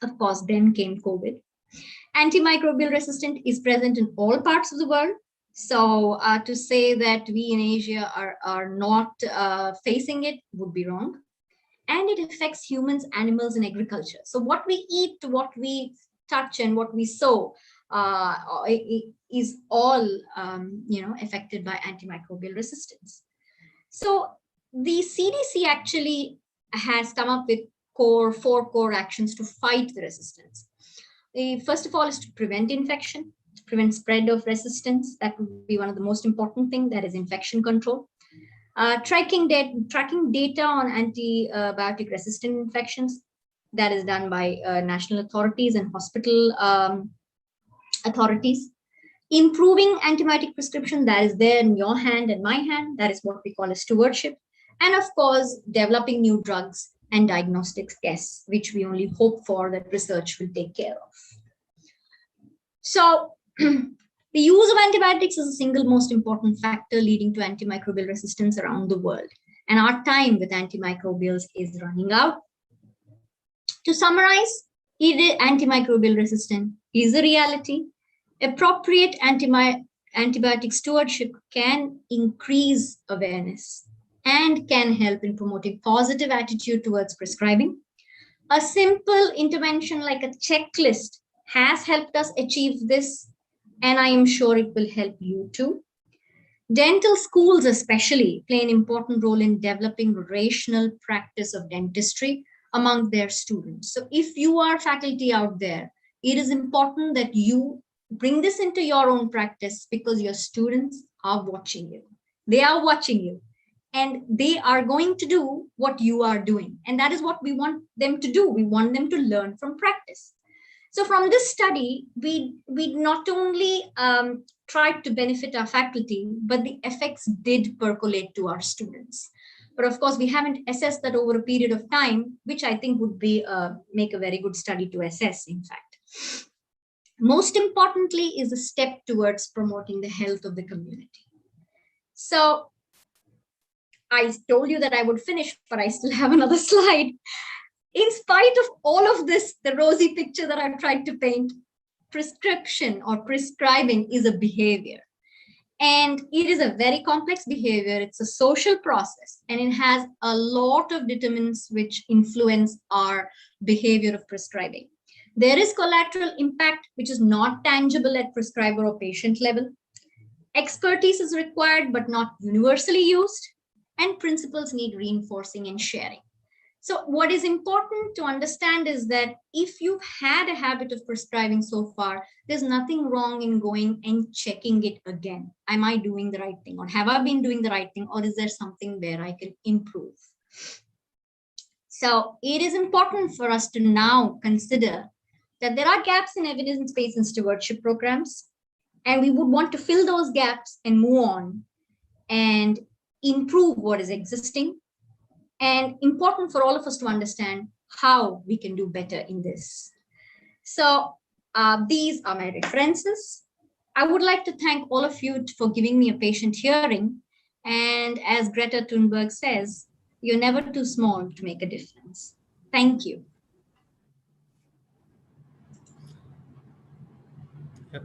Of course, then came COVID. Antimicrobial resistance is present in all parts of the world. So to say that we in Asia are not facing it would be wrong. And it affects humans, animals, and agriculture. So what we eat, what we touch, and what we sow is all affected by antimicrobial resistance. So the CDC actually has come up with four core actions to fight the resistance. First of all is to prevent infection, to prevent spread of resistance. That would be one of the most important things, that is infection control. Tracking data on antibiotic resistant infections, that is done by national authorities and hospital authorities. Improving antibiotic prescription, that is there in your hand and my hand, that is what we call a stewardship. And of course, developing new drugs and diagnostics tests, which we only hope for that research will take care of. So the use of antibiotics is the single most important factor leading to antimicrobial resistance around the world. And our time with antimicrobials is running out. To summarize, antimicrobial resistance is a reality. Appropriate antibiotic stewardship can increase awareness and can help in promoting positive attitude towards prescribing. A simple intervention like a checklist has helped us achieve this, and I am sure it will help you too. Dental schools especially play an important role in developing rational practice of dentistry among their students. So if you are faculty out there, it is important that you bring this into your own practice, because your students are watching you. They are watching you, and they are going to do what you are doing. And that is what we want them to do. We want them to learn from practice. So from this study, we not only tried to benefit our faculty, but the effects did percolate to our students. But of course, we haven't assessed that over a period of time, which I think would be make a very good study to assess, in fact. Most importantly is a step towards promoting the health of the community. So I told you that I would finish, but I still have another slide. In spite of all of this, the rosy picture that I've tried to paint, prescription or prescribing is a behavior. And it is a very complex behavior. It's a social process, and it has a lot of determinants which influence our behavior of prescribing. There is collateral impact, which is not tangible at prescriber or patient level. Expertise is required, but not universally used. And principles need reinforcing and sharing. So what is important to understand is that if you've had a habit of prescribing so far, there's nothing wrong in going and checking it again. Am I doing the right thing? Or have I been doing the right thing? Or is there something where I can improve? So it is important for us to now consider that there are gaps in evidence-based and stewardship programs, and we would want to fill those gaps and move on and improve what is existing. And important for all of us to understand how we can do better in this. So these are my references. I would like to thank all of you for giving me a patient hearing. And as Greta Thunberg says, you're never too small to make a difference. Thank you. Yeah.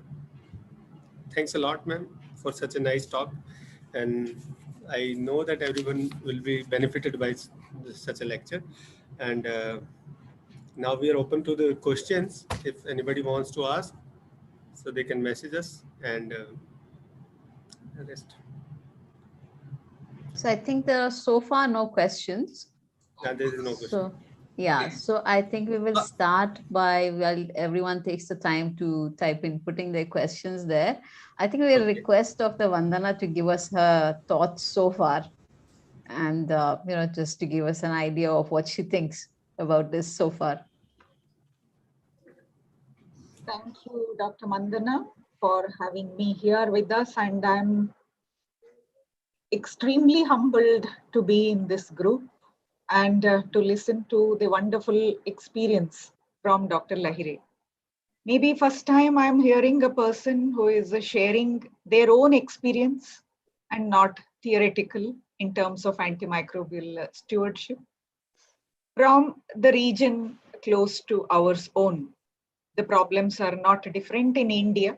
Thanks a lot, ma'am, for such a nice talk. And I know that everyone will be benefited by such a lecture. And now we are open to the questions. If anybody wants to ask, so they can message us and the rest. So I think there are so far no questions. Yeah, there is no question. So, yeah, so I think we will start by, well, everyone takes the time to type in, putting their questions there. I think we'll request Dr. Vandana to give us her thoughts so far, and just to give us an idea of what she thinks about this so far. Thank you, Dr. Mandana, for having me here with us, and I'm extremely humbled to be in this group and to listen to the wonderful experience from Dr. Lahiri. Maybe first time I'm hearing a person who is sharing their own experience and not theoretical in terms of antimicrobial stewardship from the region close to ours own. The problems are not different in India.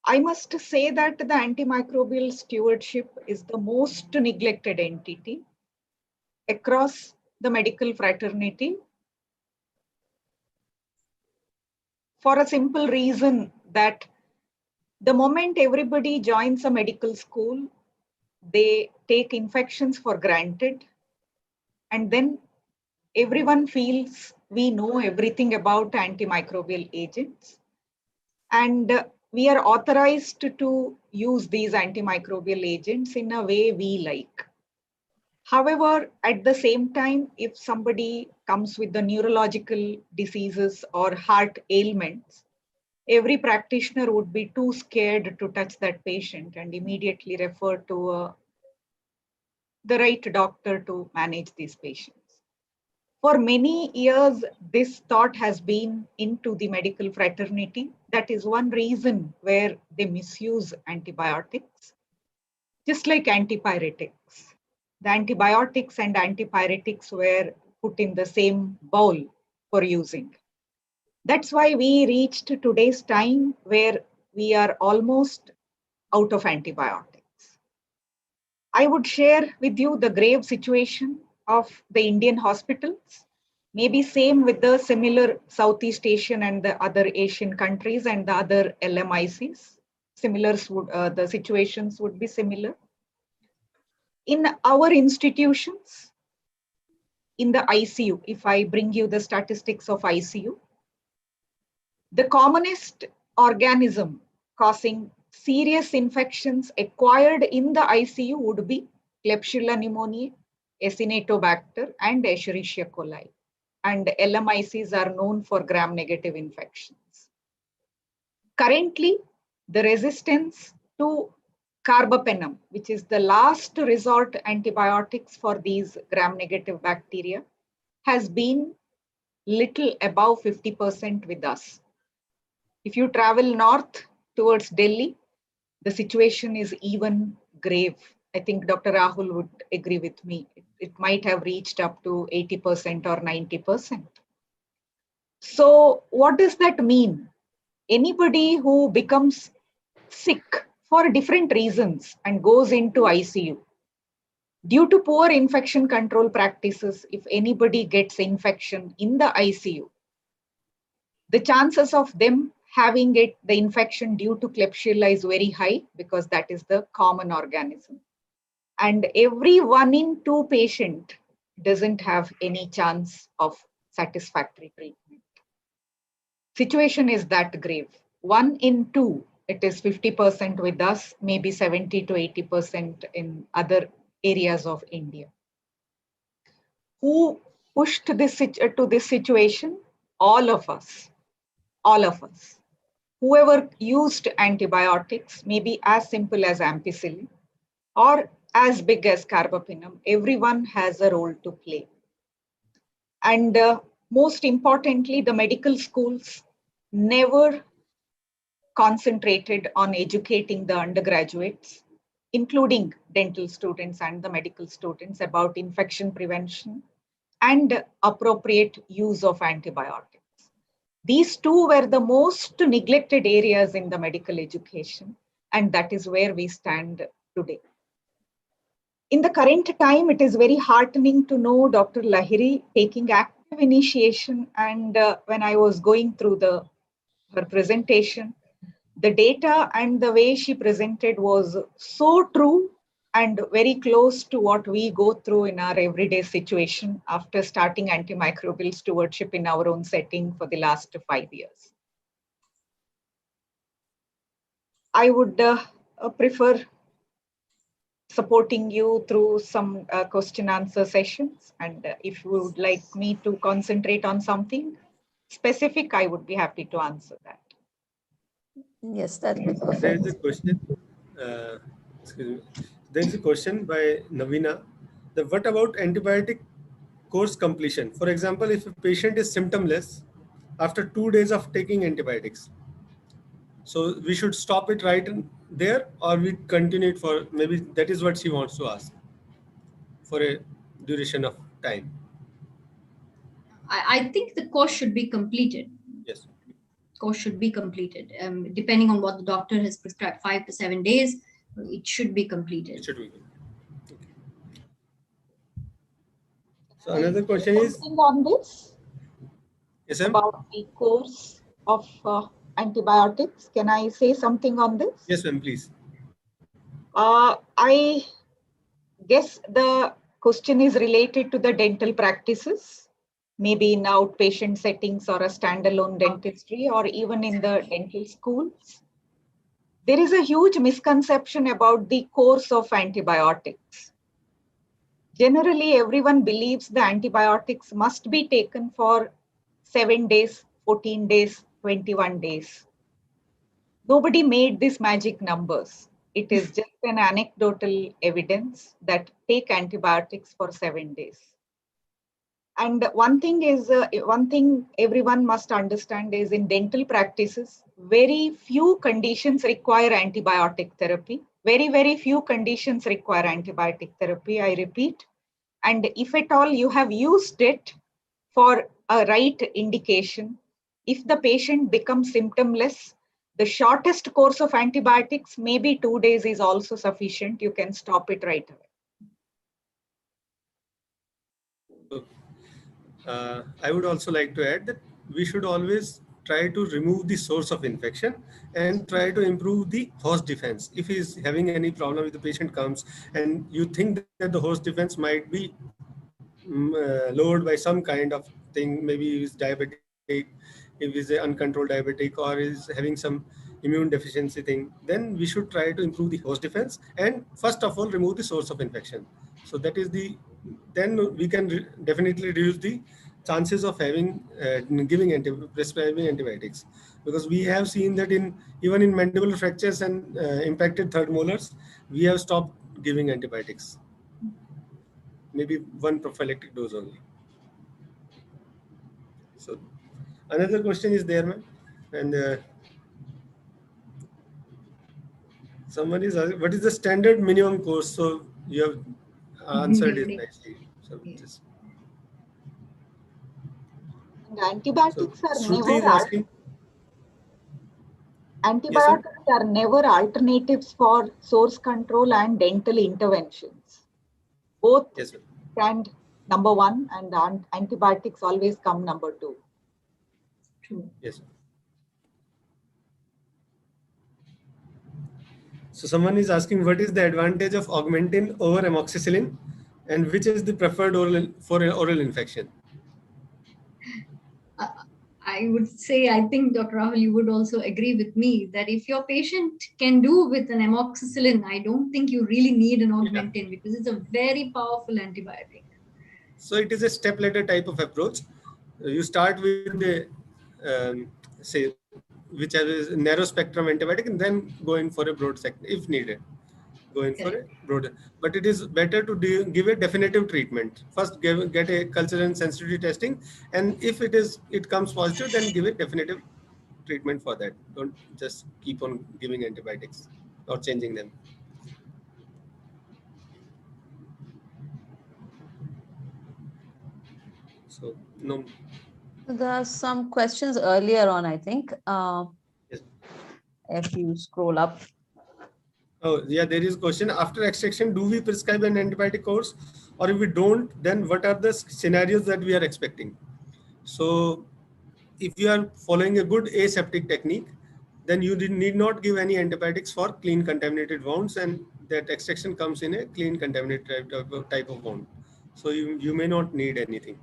I must say that the antimicrobial stewardship is the most neglected entity across the medical fraternity, for a simple reason that the moment everybody joins a medical school, they take infections for granted, and then everyone feels we know everything about antimicrobial agents, and we are authorized to use these antimicrobial agents in a way we like. However, at the same time, if somebody comes with the neurological diseases or heart ailments, every practitioner would be too scared to touch that patient and immediately refer to the right doctor to manage these patients. For many years, this thought has been into the medical fraternity. That is one reason where they misuse antibiotics, just like antipyretics. The antibiotics and antipyretics were put in the same bowl for using. That's why we reached today's time where we are almost out of antibiotics. I would share with you the grave situation of the Indian hospitals, maybe same with the similar Southeast Asian and the other Asian countries and the other LMICs. The situations would be similar. In our institutions, in the ICU, if I bring you the statistics of ICU, the commonest organism causing serious infections acquired in the ICU would be Klebsiella pneumoniae, Acinetobacter, and Escherichia coli. And LMICs are known for gram-negative infections. Currently, the resistance to carbapenem, which is the last resort antibiotics for these gram-negative bacteria, has been little above 50% with us. If you travel north towards Delhi, the situation is even grave. I think Dr. Rahul would agree with me. It might have reached up to 80% or 90%. So what does that mean? Anybody who becomes sick for different reasons and goes into ICU, due to poor infection control practices, if anybody gets infection in the ICU, the chances of them having the infection due to Klebsiella is very high because that is the common organism. And every 1 in 2 patient doesn't have any chance of satisfactory treatment. Situation is that grave. 1 in 2, it is 50% with us, maybe 70 to 80% in other areas of India. Who pushed this to this situation? All of us. All of us. Whoever used antibiotics, maybe as simple as ampicillin or as big as carbapenem, everyone has a role to play. And most importantly, the medical schools never concentrated on educating the undergraduates, including dental students and the medical students, about infection prevention and appropriate use of antibiotics. These two were the most neglected areas in the medical education, and that is where we stand today. In the current time, it is very heartening to know Dr. Lahiri taking active initiation, and when I was going through her presentation, the data and the way she presented was so true and very close to what we go through in our everyday situation after starting antimicrobial stewardship in our own setting for the last 5 years. I would prefer supporting you through some question answer sessions. And if you would like me to concentrate on something specific, I would be happy to answer that. Yes, that'll be There is a perfect. question. Excuse me. There is a question by Navina. What about antibiotic course completion? For example, if a patient is symptomless after 2 days of taking antibiotics, so we should stop it right there, or we continue it for, maybe that is what she wants to ask, for a duration of time. I think the course should be completed. Yes. Course should be completed. Depending on what the doctor has prescribed, 5 to 7 days, it should be completed. It should be. Okay. So another question is something on this? Yes, ma'am? About the course of antibiotics. Can I say something on this? Yes, ma'am, please. I guess the question is related to the dental practices. maybe in outpatient settings or a standalone dentistry or even in the dental schools. There is a huge misconception about the course of antibiotics. Generally, everyone believes the antibiotics must be taken for 7 days, 14 days, 21 days. Nobody made these magic numbers. It is just an anecdotal evidence that take antibiotics for 7 days. And one thing everyone must understand is in dental practices, very few conditions require antibiotic therapy. Very, very few conditions require antibiotic therapy, I repeat. And if at all you have used it for a right indication, if the patient becomes symptomless, the shortest course of antibiotics, maybe 2 days is also sufficient. You can stop it right away. I would also like to add that we should always try to remove the source of infection and try to improve the host defense. If he is having any problem with the patient comes and you think that the host defense might be lowered by some kind of thing, maybe he is diabetic, if he is an uncontrolled diabetic or is having some immune deficiency thing, then we should try to improve the host defense and first of all remove the source of infection. So that is then we can definitely reduce the chances of having prescribing antibiotics, because we have seen that even in mandibular fractures and impacted third molars, we have stopped giving antibiotics. Maybe one prophylactic dose only. So another question is there, ma'am, and someone is asking, what is the standard minimum course? So you have answered it nicely. So just Antibiotics are Shruti is never asking. antibiotics are never alternatives for source control and dental interventions. Both stand number one, and antibiotics always come number two. True. Yes, sir. So someone is asking, what is the advantage of augmentin over amoxicillin, and which is the preferred oral for oral infection? I would say, I think, Dr. Rahul, you would also agree with me that if your patient can do with an amoxicillin, I don't think you really need an augmentin because it's a very powerful antibiotic. So it is a step-ladder type of approach. You start with the, say, which has a narrow spectrum antibiotic, and then go in for a broad spectrum if needed. Go in for a broader. But it is better to give a definitive treatment. First, get a culture and sensitivity testing, and if it comes positive, then give a definitive treatment for that. Don't just keep on giving antibiotics or changing them. So no. There are some questions earlier on, I think. Yes. If you scroll up. Oh, yeah, there is a question. After extraction, do we prescribe an antibiotic course? Or if we don't, then what are the scenarios that we are expecting? So if you are following a good aseptic technique, then you need not give any antibiotics for clean contaminated wounds, and that extraction comes in a clean contaminated type of wound. So you may not need anything.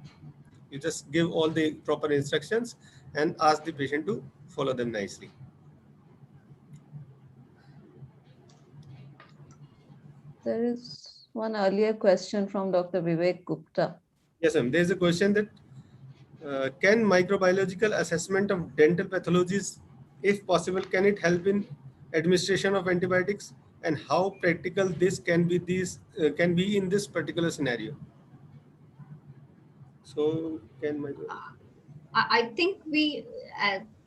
You just give all the proper instructions and ask the patient to follow them nicely. There is one earlier question from Dr. Vivek Gupta. Yes, ma'am. There is a question that can microbiological assessment of dental pathologies, if possible, can it help in administration of antibiotics, and how practical this can be in this particular scenario? So I think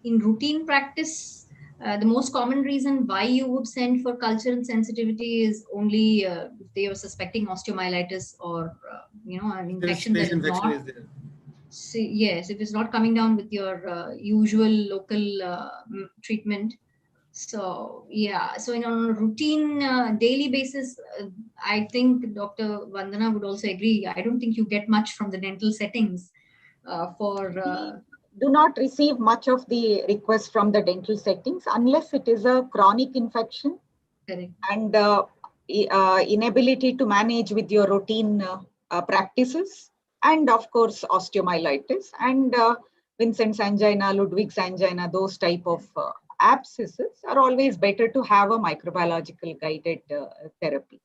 in routine practice, the most common reason why you would send for culture and sensitivity is only if they are suspecting osteomyelitis or an infection that is not. Is there. Yes, if it's not coming down with your usual local treatment. So yeah, so on a routine daily basis, I think Dr. Vandana would also agree. I don't think you get much from the dental settings do not receive much of the requests from the dental settings unless it is a chronic infection. Correct. And inability to manage with your routine practices. and of course, osteomyelitis and Vincent's angina, Ludwig's angina, those type of abscesses are always better to have a microbiological guided therapy.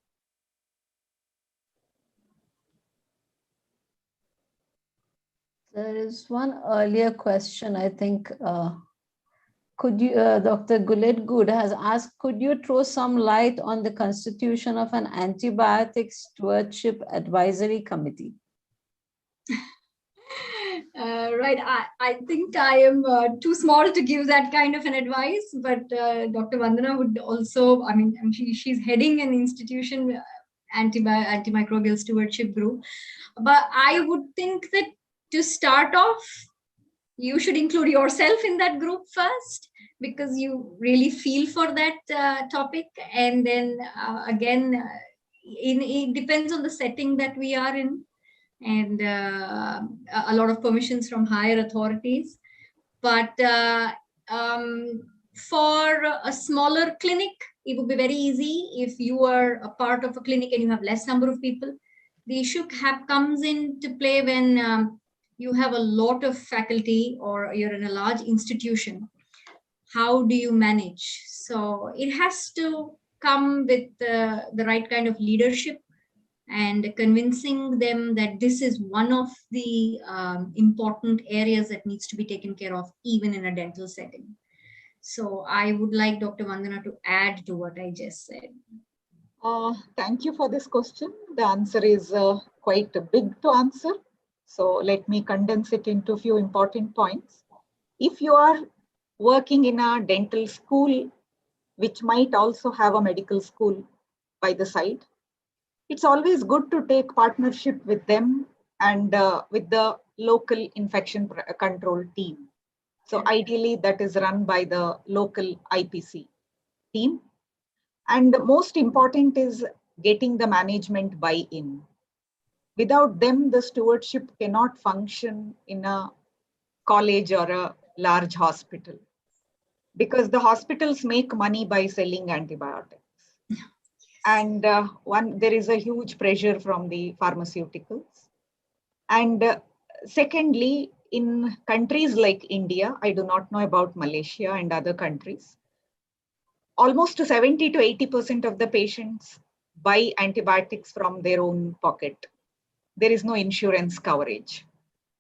There is one earlier question, I think, could you, Dr. Gulet Good has asked, could you throw some light on the constitution of an antibiotic stewardship advisory committee? Right, I think I am too small to give that kind of an advice, but Dr. Vandana would also, I mean, she's heading an institution, antimicrobial stewardship group, but I would think that to start off, you should include yourself in that group first, because you really feel for that topic. And then again, it depends on the setting that we are in, and a lot of permissions from higher authorities. But for a smaller clinic, it would be very easy. If you are a part of a clinic and you have less number of people, the issue comes into play when you have a lot of faculty or you're in a large institution. How do you manage? So it has to come with the right kind of leadership and convincing them that this is one of the important areas that needs to be taken care of, even in a dental setting. So I would like Dr. Vandana to add to what I just said. Thank you for this question. The answer is quite big to answer. So let me condense it into a few important points. If you are working in a dental school, which might also have a medical school by the side, it's always good to take partnership with them and with the local infection control team. So ideally that is run by the local IPC team. And most important is getting the management buy-in. Without them, the stewardship cannot function in a college or a large hospital, because the hospitals make money by selling antibiotics. And there is a huge pressure from the pharmaceuticals. And secondly, in countries like India, I do not know about Malaysia and other countries, almost 70 to 80% of the patients buy antibiotics from their own pocket. There is no insurance coverage.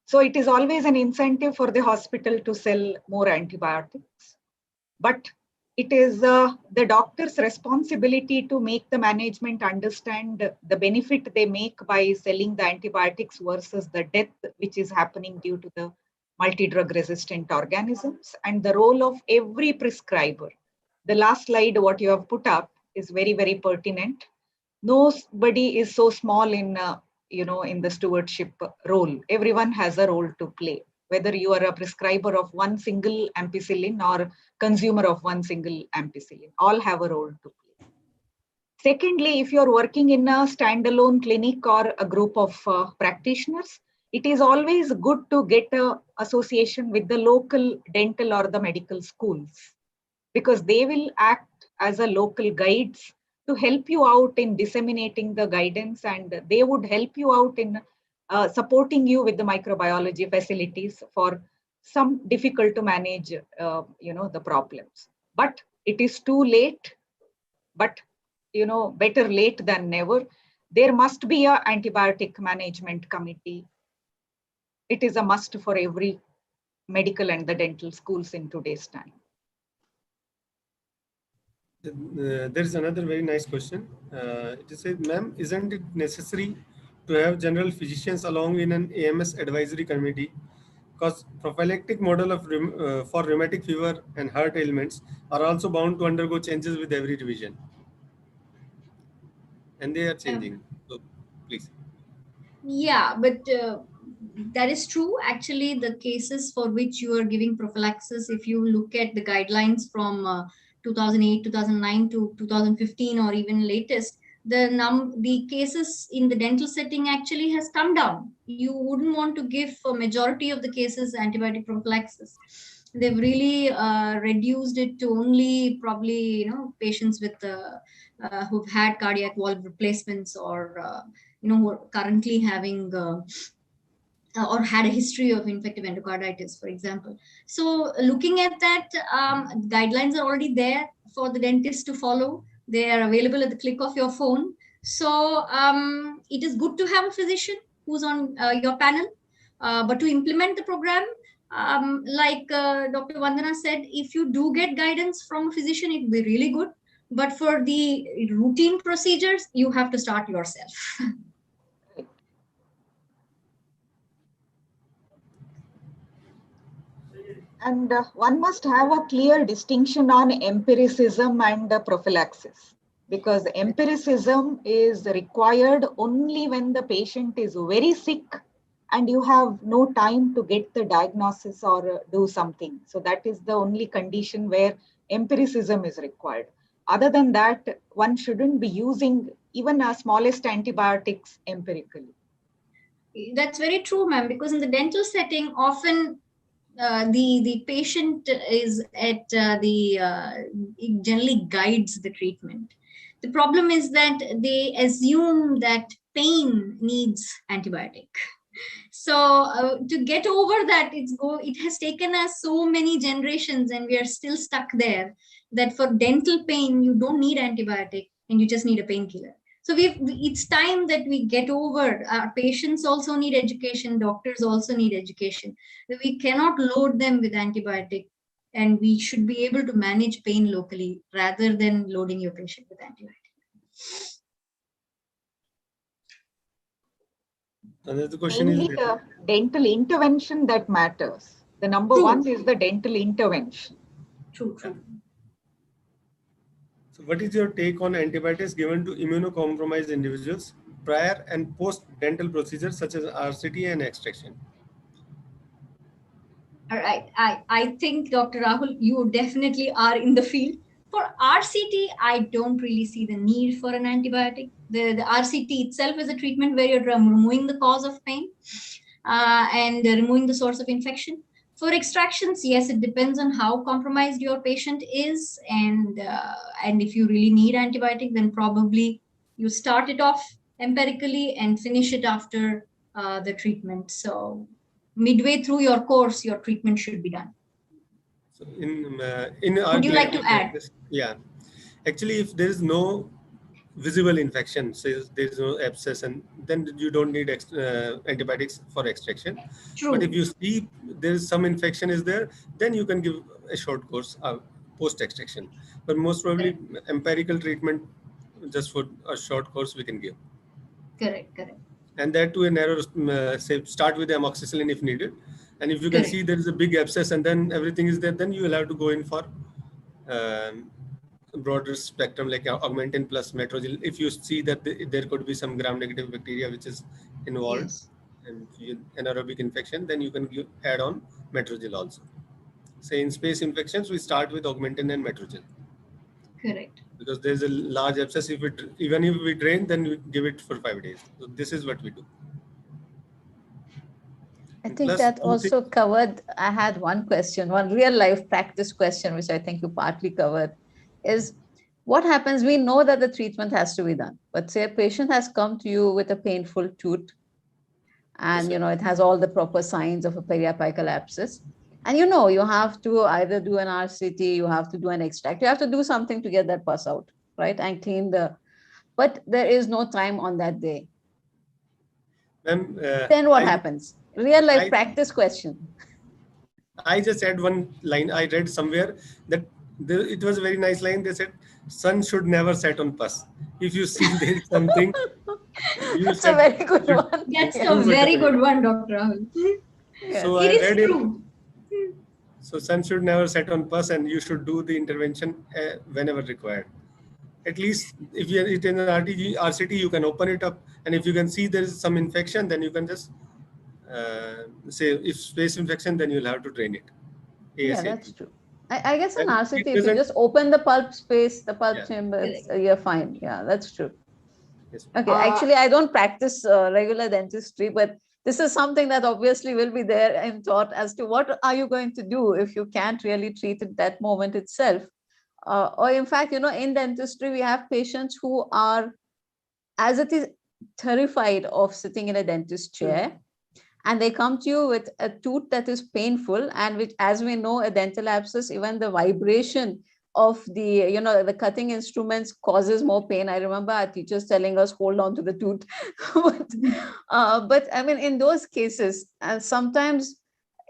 So it is always an incentive for the hospital to sell more antibiotics. But it is the doctor's responsibility to make the management understand the benefit they make by selling the antibiotics versus the death which is happening due to the multi-drug resistant organisms, and the role of every prescriber. The last slide, what you have put up, is very, very pertinent. Nobody is so small in the stewardship role. Everyone has a role to play, whether you are a prescriber of one single ampicillin or consumer of one single ampicillin, all have a role to play. Secondly, if you're working in a standalone clinic or a group of practitioners, it is always good to get an association with the local dental or the medical schools, because they will act as a local guides to help you out in disseminating the guidance, and they would help you out in supporting you with the microbiology facilities for some difficult to manage, the problems. But it is too late, but, better late than never. There must be an antibiotic management committee. It is a must for every medical and the dental schools in today's time. There is another very nice question. It says, ma'am, isn't it necessary to have general physicians along in an AMS advisory committee? Because prophylactic model of for rheumatic fever and heart ailments are also bound to undergo changes with every revision. And they are changing. So please. Yeah, but that is true. Actually, the cases for which you are giving prophylaxis, if you look at the guidelines from 2008, 2009 to 2015, or even latest, the cases in the dental setting actually has come down. You wouldn't want to give for majority of the cases antibiotic prophylaxis. They've really reduced it to only probably patients with who've had cardiac valve replacements, or who are currently having or had a history of infective endocarditis, for example. So looking at that, guidelines are already there for the dentist to follow. They are available at the click of your phone. So it is good to have a physician who's on your panel, but to implement the program, like Dr. Vandana said, if you do get guidance from a physician, it will be really good. But for the routine procedures, you have to start yourself. And one must have a clear distinction on empiricism and prophylaxis, because empiricism is required only when the patient is very sick and you have no time to get the diagnosis or do something. So that is the only condition where empiricism is required. Other than that, one shouldn't be using even our smallest antibiotics empirically. That's very true, ma'am, because in the dental setting, often the patient is at it generally guides the treatment. The problem is that they assume that pain needs antibiotic. So to get over that, it has taken us so many generations, and we are still stuck there. That for dental pain, you don't need antibiotic, and you just need a painkiller. So it's time that we get over. Our patients also need education. Doctors also need education. We cannot load them with antibiotic, and we should be able to manage pain locally rather than loading your patient with antibiotic. Another question Mainly is the dental intervention that matters. The number True. one is the dental intervention. True. So what is your take on antibiotics given to immunocompromised individuals prior and post dental procedures such as RCT and extraction? All right. I think, Dr. Rahul, you definitely are in the field. For RCT, I don't really see the need for an antibiotic. The RCT itself is a treatment where you're removing the cause of pain and removing the source of infection. For extractions, yes, it depends on how compromised your patient is, and if you really need antibiotic, then probably you start it off empirically and finish it after the treatment. So midway through your course, your treatment should be done. So in our Would you like to add? practice, yeah, actually, if there is no visible infection, say there is no abscess, and then you don't need antibiotics for extraction. True. But if you see there is some infection is there, then you can give a short course post extraction. But most probably empirical treatment just for a short course we can give. Correct. And that to a narrow, say start with amoxicillin if needed. And if you can see there is a big abscess and then everything is there, then you will have to go in for broader spectrum like augmentin plus metrogel. If you see that there could be some gram-negative bacteria which is involved, yes, and anaerobic infection, then you can add on metrogel also. Say in space infections, we start with augmentin and metrogel. Correct. Because there's a large abscess. Even if we drain, then we give it for 5 days. So this is what we do. I think that also covered, I had one question, one real life practice question, which I think you partly covered, is what happens? We know that the treatment has to be done, but say a patient has come to you with a painful tooth and, it has all the proper signs of a periapical abscess. And, you have to either do an RCT, you have to do an extract, you have to do something to get that pus out, right? And clean but there is no time on that day. Then what happens? Real life practice question. I just add one line. I read somewhere that it was a very nice line. They said, sun should never set on pus. If you see there is something, That's a very good one. That's a very good one, Dr. Rahul. Yes. So it is true. So sun should never set on pus, and you should do the intervention whenever required. At least if you it in an RCT, you can open it up, and if you can see there is some infection, then you can just say if space infection, then you'll have to drain it. ASAP. Yeah, that's true. I guess in RCT, if you just open the pulp space, the pulp chamber, you're fine. Yeah, that's true. Yes. Okay, actually, I don't practice regular dentistry, but this is something that obviously will be there in thought as to what are you going to do if you can't really treat it that moment itself. Or in fact, in dentistry, we have patients who are, as it is, terrified of sitting in a dentist chair. and they come to you with a tooth that is painful, and which, as we know, a dental abscess, even the vibration of the, the cutting instruments causes more pain. I remember our teachers telling us, hold on to the tooth. But I mean, in those cases, sometimes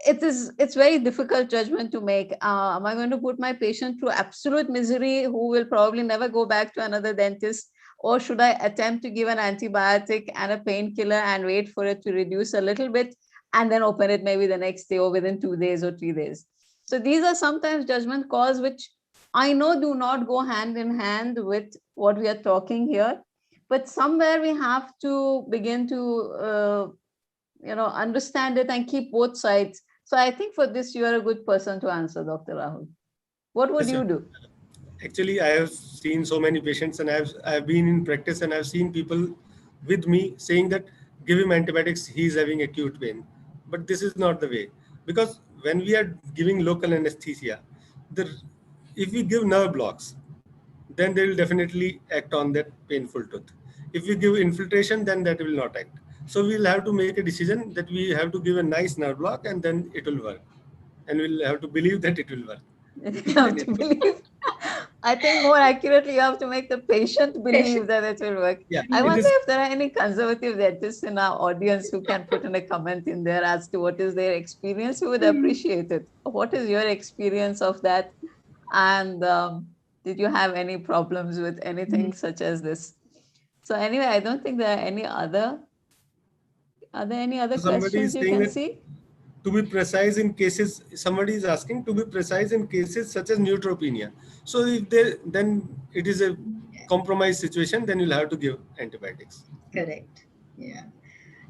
it's very difficult judgment to make. Am I going to put my patient through absolute misery, who will probably never go back to another dentist? Or should I attempt to give an antibiotic and a painkiller and wait for it to reduce a little bit and then open it maybe the next day or within 2 days or 3 days? So these are sometimes judgment calls which I know do not go hand in hand with what we are talking here, but somewhere we have to begin to understand it and keep both sides. So I think for this, you are a good person to answer, Dr. Rahul. What would Yes, you sir. do? Actually, I have seen so many patients, and I've been in practice, and I've seen people with me saying that give him antibiotics, he is having acute pain. But this is not the way, because when we are giving local anesthesia, the if we give nerve blocks, then they will definitely act on that painful tooth. If we give infiltration, then that will not act. So we'll have to make a decision that we have to give a nice nerve block, and then it will work, and we'll have to believe that it will work. You have to believe. I think more accurately, you have to make the patient believe that it will work. Yeah, I it wonder is. if there are any conservative dentists in our audience who can put in a comment in there as to what is their experience. We would appreciate it. What is your experience of that? And did you have any problems with anything such as this? So anyway, I don't think there are any other. Are there any other Somebody questions is you saying can that see? to be precise in cases, somebody is asking to be precise in cases such as neutropenia. So if then it is a compromised situation, then you'll have to give antibiotics. Correct. Yeah.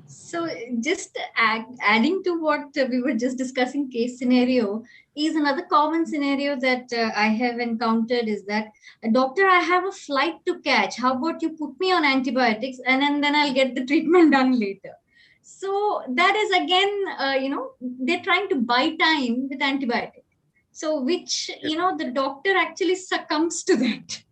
So just adding to what we were just discussing, case scenario is another common scenario that I have encountered is that, doctor, I have a flight to catch. How about you put me on antibiotics and then I'll get the treatment done later. So that is again, they're trying to buy time with antibiotic. So which, the doctor actually succumbs to that.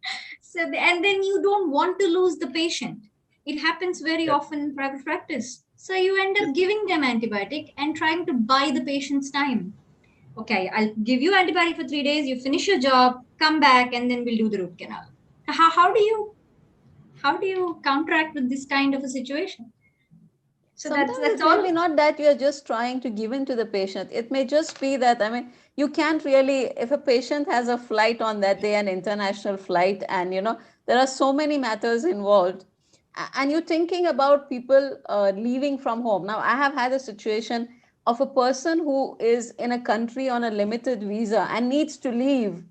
So, and then you don't want to lose the patient. It happens very often in private practice. So you end up giving them antibiotic and trying to buy the patient's time. Okay, I'll give you antibiotic for 3 days, you finish your job, come back, and then we'll do the root canal. How do you counteract with this kind of a situation? So Sometimes that's it all. may be not that you're just trying to give in to the patient. It may just be that, I mean, you can't really, if a patient has a flight on that day, an international flight, and there are so many matters involved, and you're thinking about people leaving from home. Now, I have had a situation of a person who is in a country on a limited visa and needs to leave.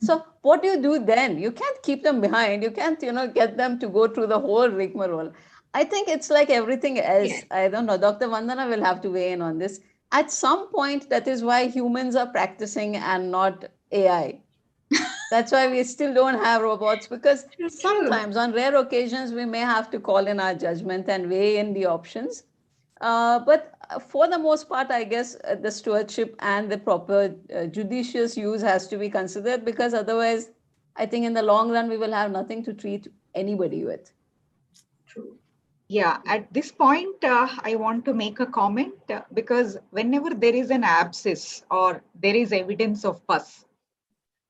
So what do you do then? You can't keep them behind. You can't, get them to go through the whole rigmarole. I think it's like everything else. Yeah. I don't know. Dr. Vandana will have to weigh in on this. At some point, that is why humans are practicing and not AI. That's why we still don't have robots, because sometimes on rare occasions, we may have to call in our judgment and weigh in the options. But for the most part, I guess the stewardship and the proper judicious use has to be considered, because otherwise, I think in the long run, we will have nothing to treat anybody with. True. Yeah, at this point, I want to make a comment because whenever there is an abscess or there is evidence of pus,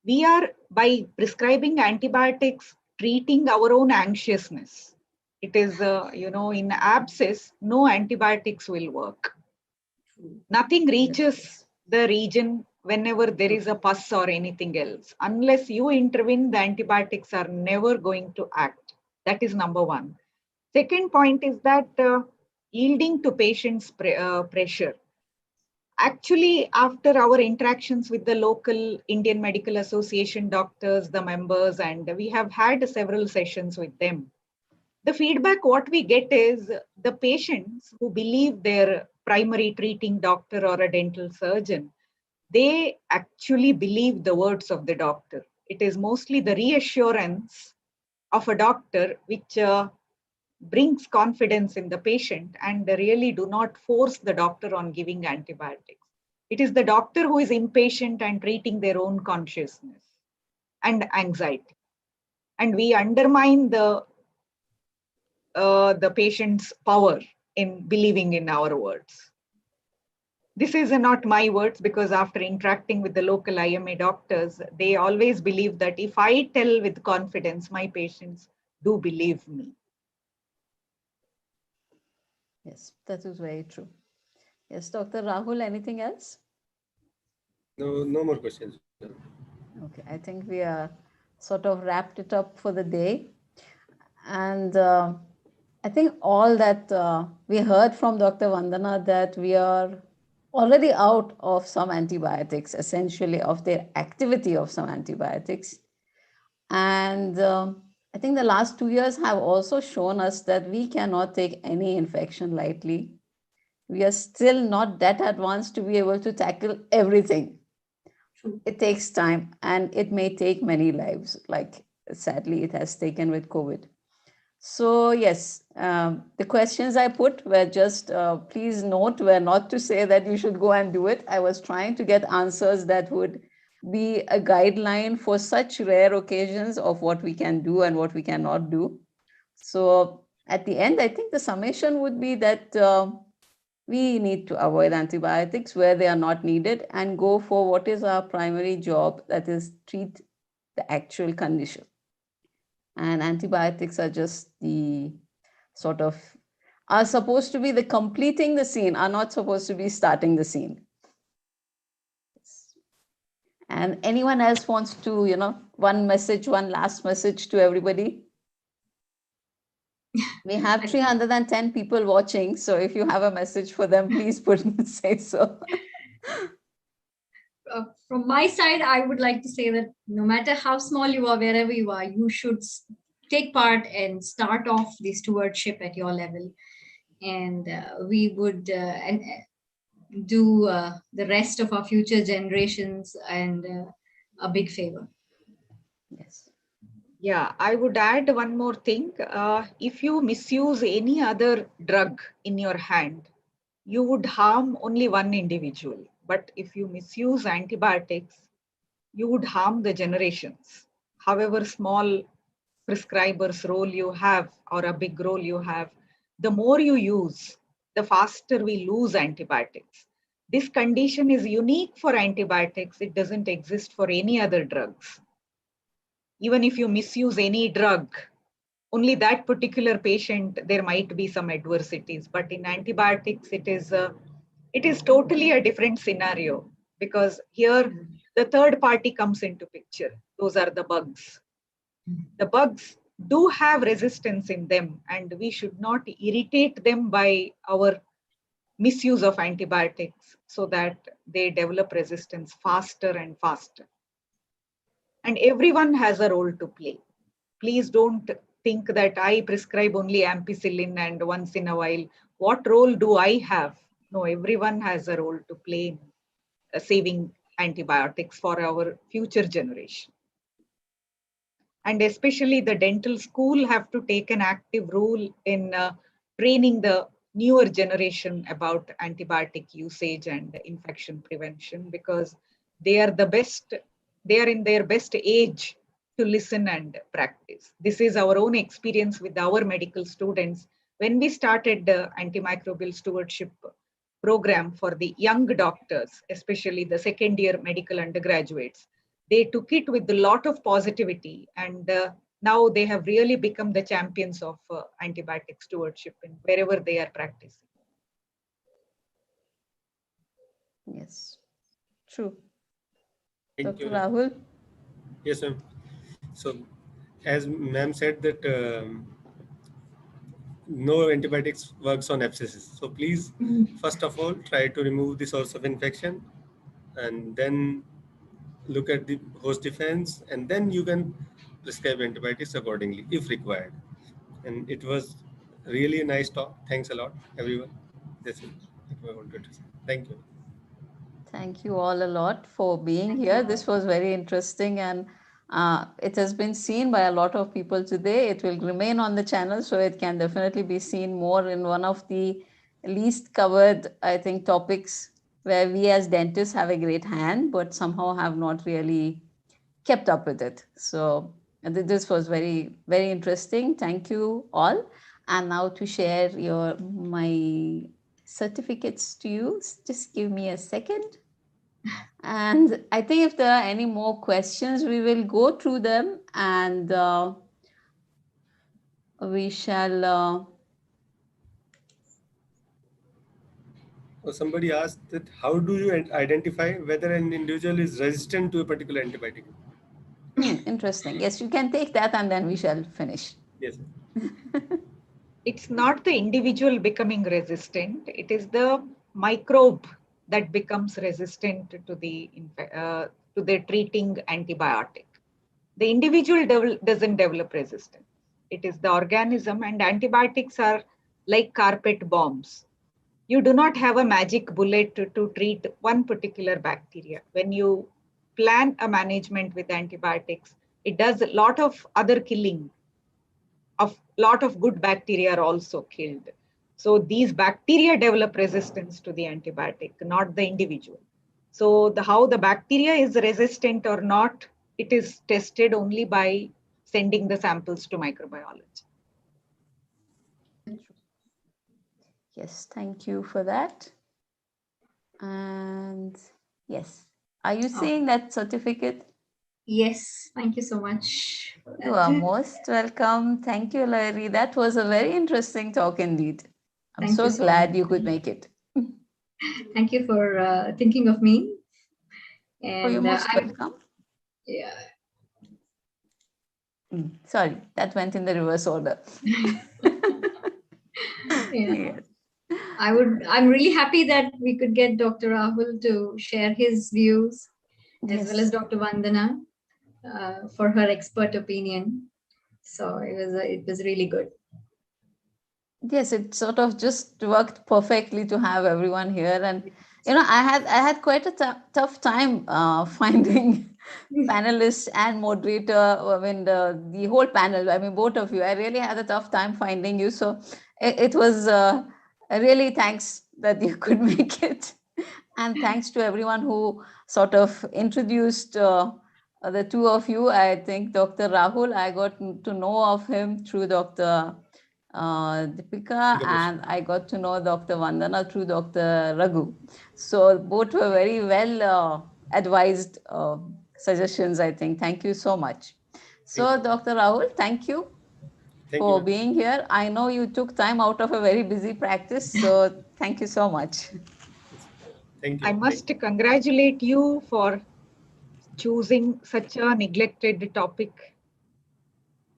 we are, by prescribing antibiotics, treating our own anxiousness. It is, in abscess, no antibiotics will work. Nothing reaches the region whenever there is a pus or anything else. Unless you intervene, the antibiotics are never going to act. That is number one. Second point is that yielding to patients' pressure. Actually, after our interactions with the local Indian Medical Association doctors, the members, and we have had several sessions with them, the feedback what we get is the patients who believe their primary treating doctor or a dental surgeon, they actually believe the words of the doctor. It is mostly the reassurance of a doctor which brings confidence in the patient, and they really do not force the doctor on giving antibiotics. It is the doctor who is impatient and treating their own consciousness and anxiety. And we undermine the patient's power in believing in our words. This is not my words, because after interacting with the local IMA doctors, they always believe that if I tell with confidence, my patients do believe me. Yes, that is very true. Yes, Dr. Rahul, anything else? No, no more questions. Okay, I think we are sort of wrapped it up for the day. And I think all that we heard from Dr. Vandana, that we are already out of some antibiotics, essentially of their activity of some antibiotics. And I think the last 2 years have also shown us that we cannot take any infection lightly. We are still not that advanced to be able to tackle everything. It takes time, and it may take many lives, like sadly it has taken with COVID. So yes, the questions I put were just, please note, were not to say that you should go and do it. I was trying to get answers that would be a guideline for such rare occasions of what we can do and what we cannot do. So at the end, I think the summation would be that we need to avoid antibiotics where they are not needed and go for what is our primary job, that is treat the actual condition. And antibiotics are just the sort of, are supposed to be the completing the scene, are not supposed to be starting the scene. And anyone else wants to, one last message to everybody? We have 310 people watching, so if you have a message for them, please say so. From my side, I would like to say that no matter how small you are, wherever you are, you should take part and start off the stewardship at your level. And we would do the rest of our future generations and a big favor. Yes. Yeah, I would add one more thing. If you misuse any other drug in your hand, you would harm only one individual. But if you misuse antibiotics, you would harm the generations. However small prescriber's role you have or a big role you have, the more you use, the faster we lose antibiotics. This condition is unique for antibiotics. It doesn't exist for any other drugs. Even if you misuse any drug, only that particular patient, there might be some adversities. But in antibiotics, it is totally a different scenario, because here the third party comes into picture. Those are the bugs. The bugs do have resistance in them, and we should not irritate them by our misuse of antibiotics so that they develop resistance faster and faster. And everyone has a role to play. Please don't think that I prescribe only ampicillin and once in a while, what role do I have? No, everyone has a role to play in saving antibiotics for our future generation. And especially the dental school have to take an active role in training the newer generation about antibiotic usage and infection prevention, because they are in their best age to listen and practice. This is our own experience with our medical students. When we started the antimicrobial stewardship program for the young doctors, especially the second year medical undergraduates, they took it with a lot of positivity, and now they have really become the champions of antibiotic stewardship in wherever they are practicing. Yes, true. Thank Dr. you. Rahul? Yes, ma'am. So, as ma'am said that no antibiotics works on abscesses. So please, first of all, try to remove the source of infection, and then look at the host defense, and then you can prescribe antibiotics accordingly if required. And it was really a nice talk. Thanks a lot, everyone. That's it. What I wanted to say. Thank you. Thank you all a lot for being here. This was very interesting, and it has been seen by a lot of people today. It will remain on the channel, so it can definitely be seen more in one of the least covered, I think, topics where we as dentists have a great hand, but somehow have not really kept up with it. So this was very, very interesting. Thank you all. and now to share my certificates to you. Just give me a second. And I think if there are any more questions, we will go through them, and we shall. Somebody asked that how do you identify whether an individual is resistant to a particular antibiotic? Interesting. Yes, you can take that, and then we shall finish. Yes. It's not the individual becoming resistant, it is the microbe that becomes resistant to the treating antibiotic. The individual doesn't develop resistance. It is the organism, and antibiotics are like carpet bombs. You do not have a magic bullet to treat one particular bacteria. When you plan a management with antibiotics, it does a lot of other killing. A lot of good bacteria are also killed. So these bacteria develop resistance to the antibiotic, not the individual. So how the bacteria is resistant or not, it is tested only by sending the samples to microbiology. Yes, thank you for that. And yes, are you seeing that certificate? Yes, thank you so much. You are most welcome. Thank you, Larry. That was a very interesting talk indeed. I'm Thank so you so glad much. you could make it. Thank you for thinking of me. Oh, you're And most welcome. yeah. Sorry, that went in the reverse order. Yeah. Yes. I'm really happy that we could get Dr. Rahul to share his views, as well as Dr. Vandana for her expert opinion. So it was really good. Yes, it sort of just worked perfectly to have everyone here. And I had quite a tough time finding panelists and moderator. I mean, the whole panel, I mean, both of you, I really had a tough time finding you. So it was really thanks that you could make it. And thanks to everyone who sort of introduced the two of you. I think Dr. Rahul, I got to know of him through Dr. Deepika, and I got to know Dr. Vandana through Dr. Raghu. So both were very well advised suggestions, I think. Thank you so much. So Dr. Rahul, thank you for being here. I know you took time out of a very busy practice, so thank you so much. Thank you. I must congratulate you for choosing such a neglected topic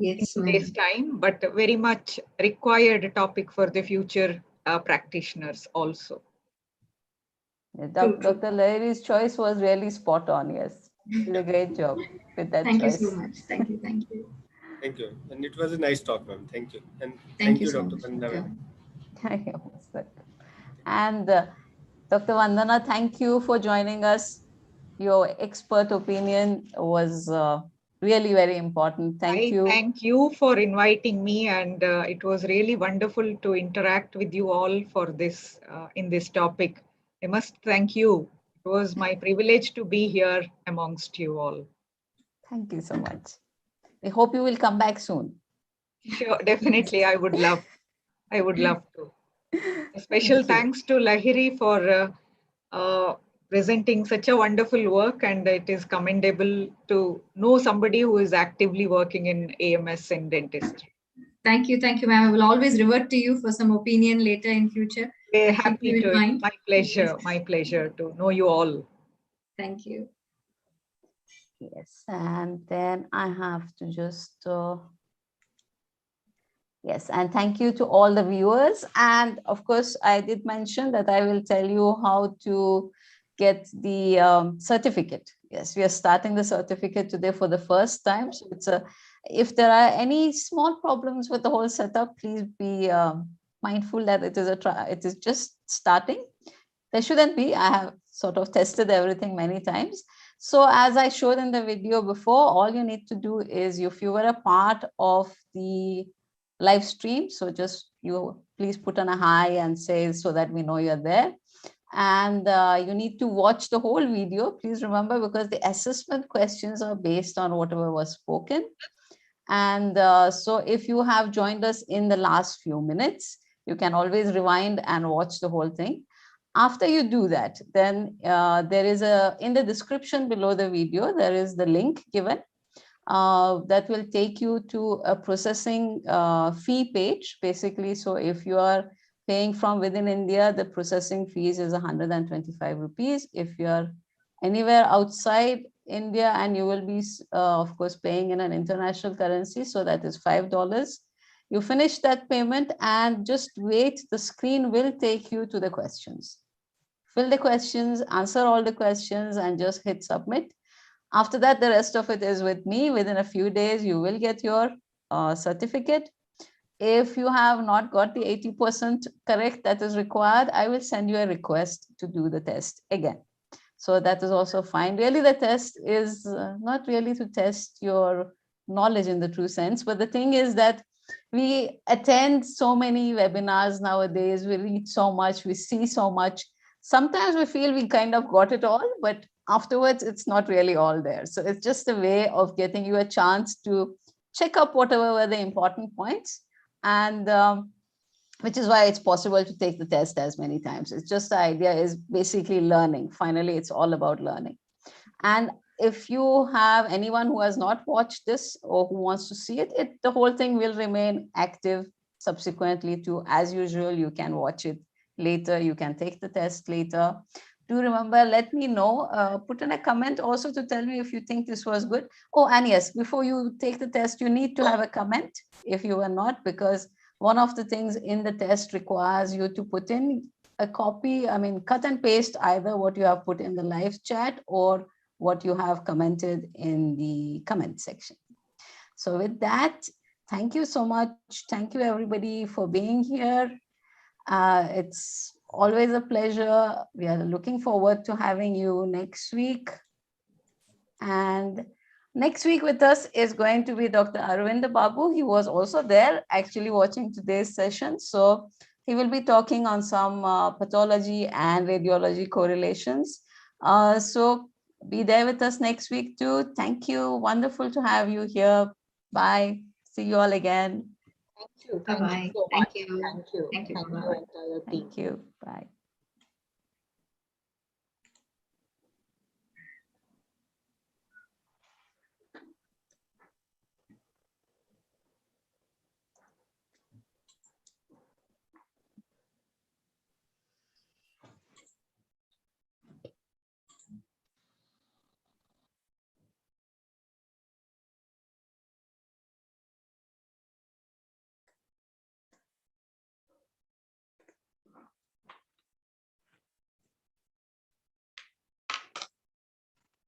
in today's time, but very much required topic for the future practitioners also. Dr. Larry's choice was really spot on. Yes, he did a great job with that choice. Thank you so much. Thank you. Thank you. Thank you. And it was a nice talk, ma'am. Thank you. And Thank you you, so Dr. much. Vandana. And Dr. Vandana, thank you for joining us. Your expert opinion was really very important. Thank you. Thank you for inviting me, and it was really wonderful to interact with you all for this in this topic. I must thank you. It was my privilege to be here amongst you all. Thank you so much. I hope you will come back soon. Sure, definitely. I would love to. A special thanks to Lahiri for presenting such a wonderful work, and it is commendable to know somebody who is actively working in AMS and dentistry. Thank you, ma'am. I will always revert to you for some opinion later in future. Happy to. My pleasure to know you all. Thank you. Yes, and then I have to just yes, and thank you to all the viewers. And of course, I did mention that I will tell you how to get the certificate. Yes, we are starting the certificate today for the first time. So it's if there are any small problems with the whole setup, please be mindful that it is just starting. There shouldn't be. I have sort of tested everything many times. So as I showed in the video before, all you need to do is if you were a part of the live stream, so just you please put on a hi and say so that we know you're there. And you need to watch the whole video. Please remember, because the assessment questions are based on whatever was spoken. And so if you have joined us in the last few minutes, you can always rewind and watch the whole thing. After you do that, then there is in the description below the video, there is the link given that will take you to a processing fee page, basically. So if you are paying from within India, the processing fees is 125 rupees. If you're anywhere outside India, and you will be, of course, paying in an international currency, so that is $5. You finish that payment and just wait. The screen will take you to the questions. Fill the questions, answer all the questions, and just hit submit. After that, the rest of it is with me. Within a few days, you will get your certificate. If you have not got the 80% correct that is required, I will send you a request to do the test again. So that is also fine. Really, the test is not really to test your knowledge in the true sense, but the thing is that we attend so many webinars nowadays, we read so much, we see so much. Sometimes we feel we kind of got it all, but afterwards it's not really all there. So it's just a way of getting you a chance to check up whatever were the important points, and which is why it's possible to take the test as many times. It's just the idea is basically learning. Finally, it's all about learning. And if you have anyone who has not watched this or who wants to see it, the whole thing will remain active subsequently too. As usual, you can watch it later. You can take the test later. Do remember, let me know, put in a comment also to tell me if you think this was good. Oh, and yes, before you take the test, you need to have a comment if you are not, because one of the things in the test requires you to put in a copy, cut and paste either what you have put in the live chat or what you have commented in the comment section. So with that, thank you so much. Thank you everybody for being here. It's always a pleasure. We are looking forward to having you next week. And next week with us is going to be Dr. Arvind Babu. He was also there actually watching today's session. So he will be talking on some pathology and radiology correlations. So be there with us next week too. Thank you. Wonderful to have you here. Bye. See you all again. Thank you. Bye-bye. So Thank much. you. Thank you. Thank you. Thank you, Bye-bye. entire team. Thank you. Bye.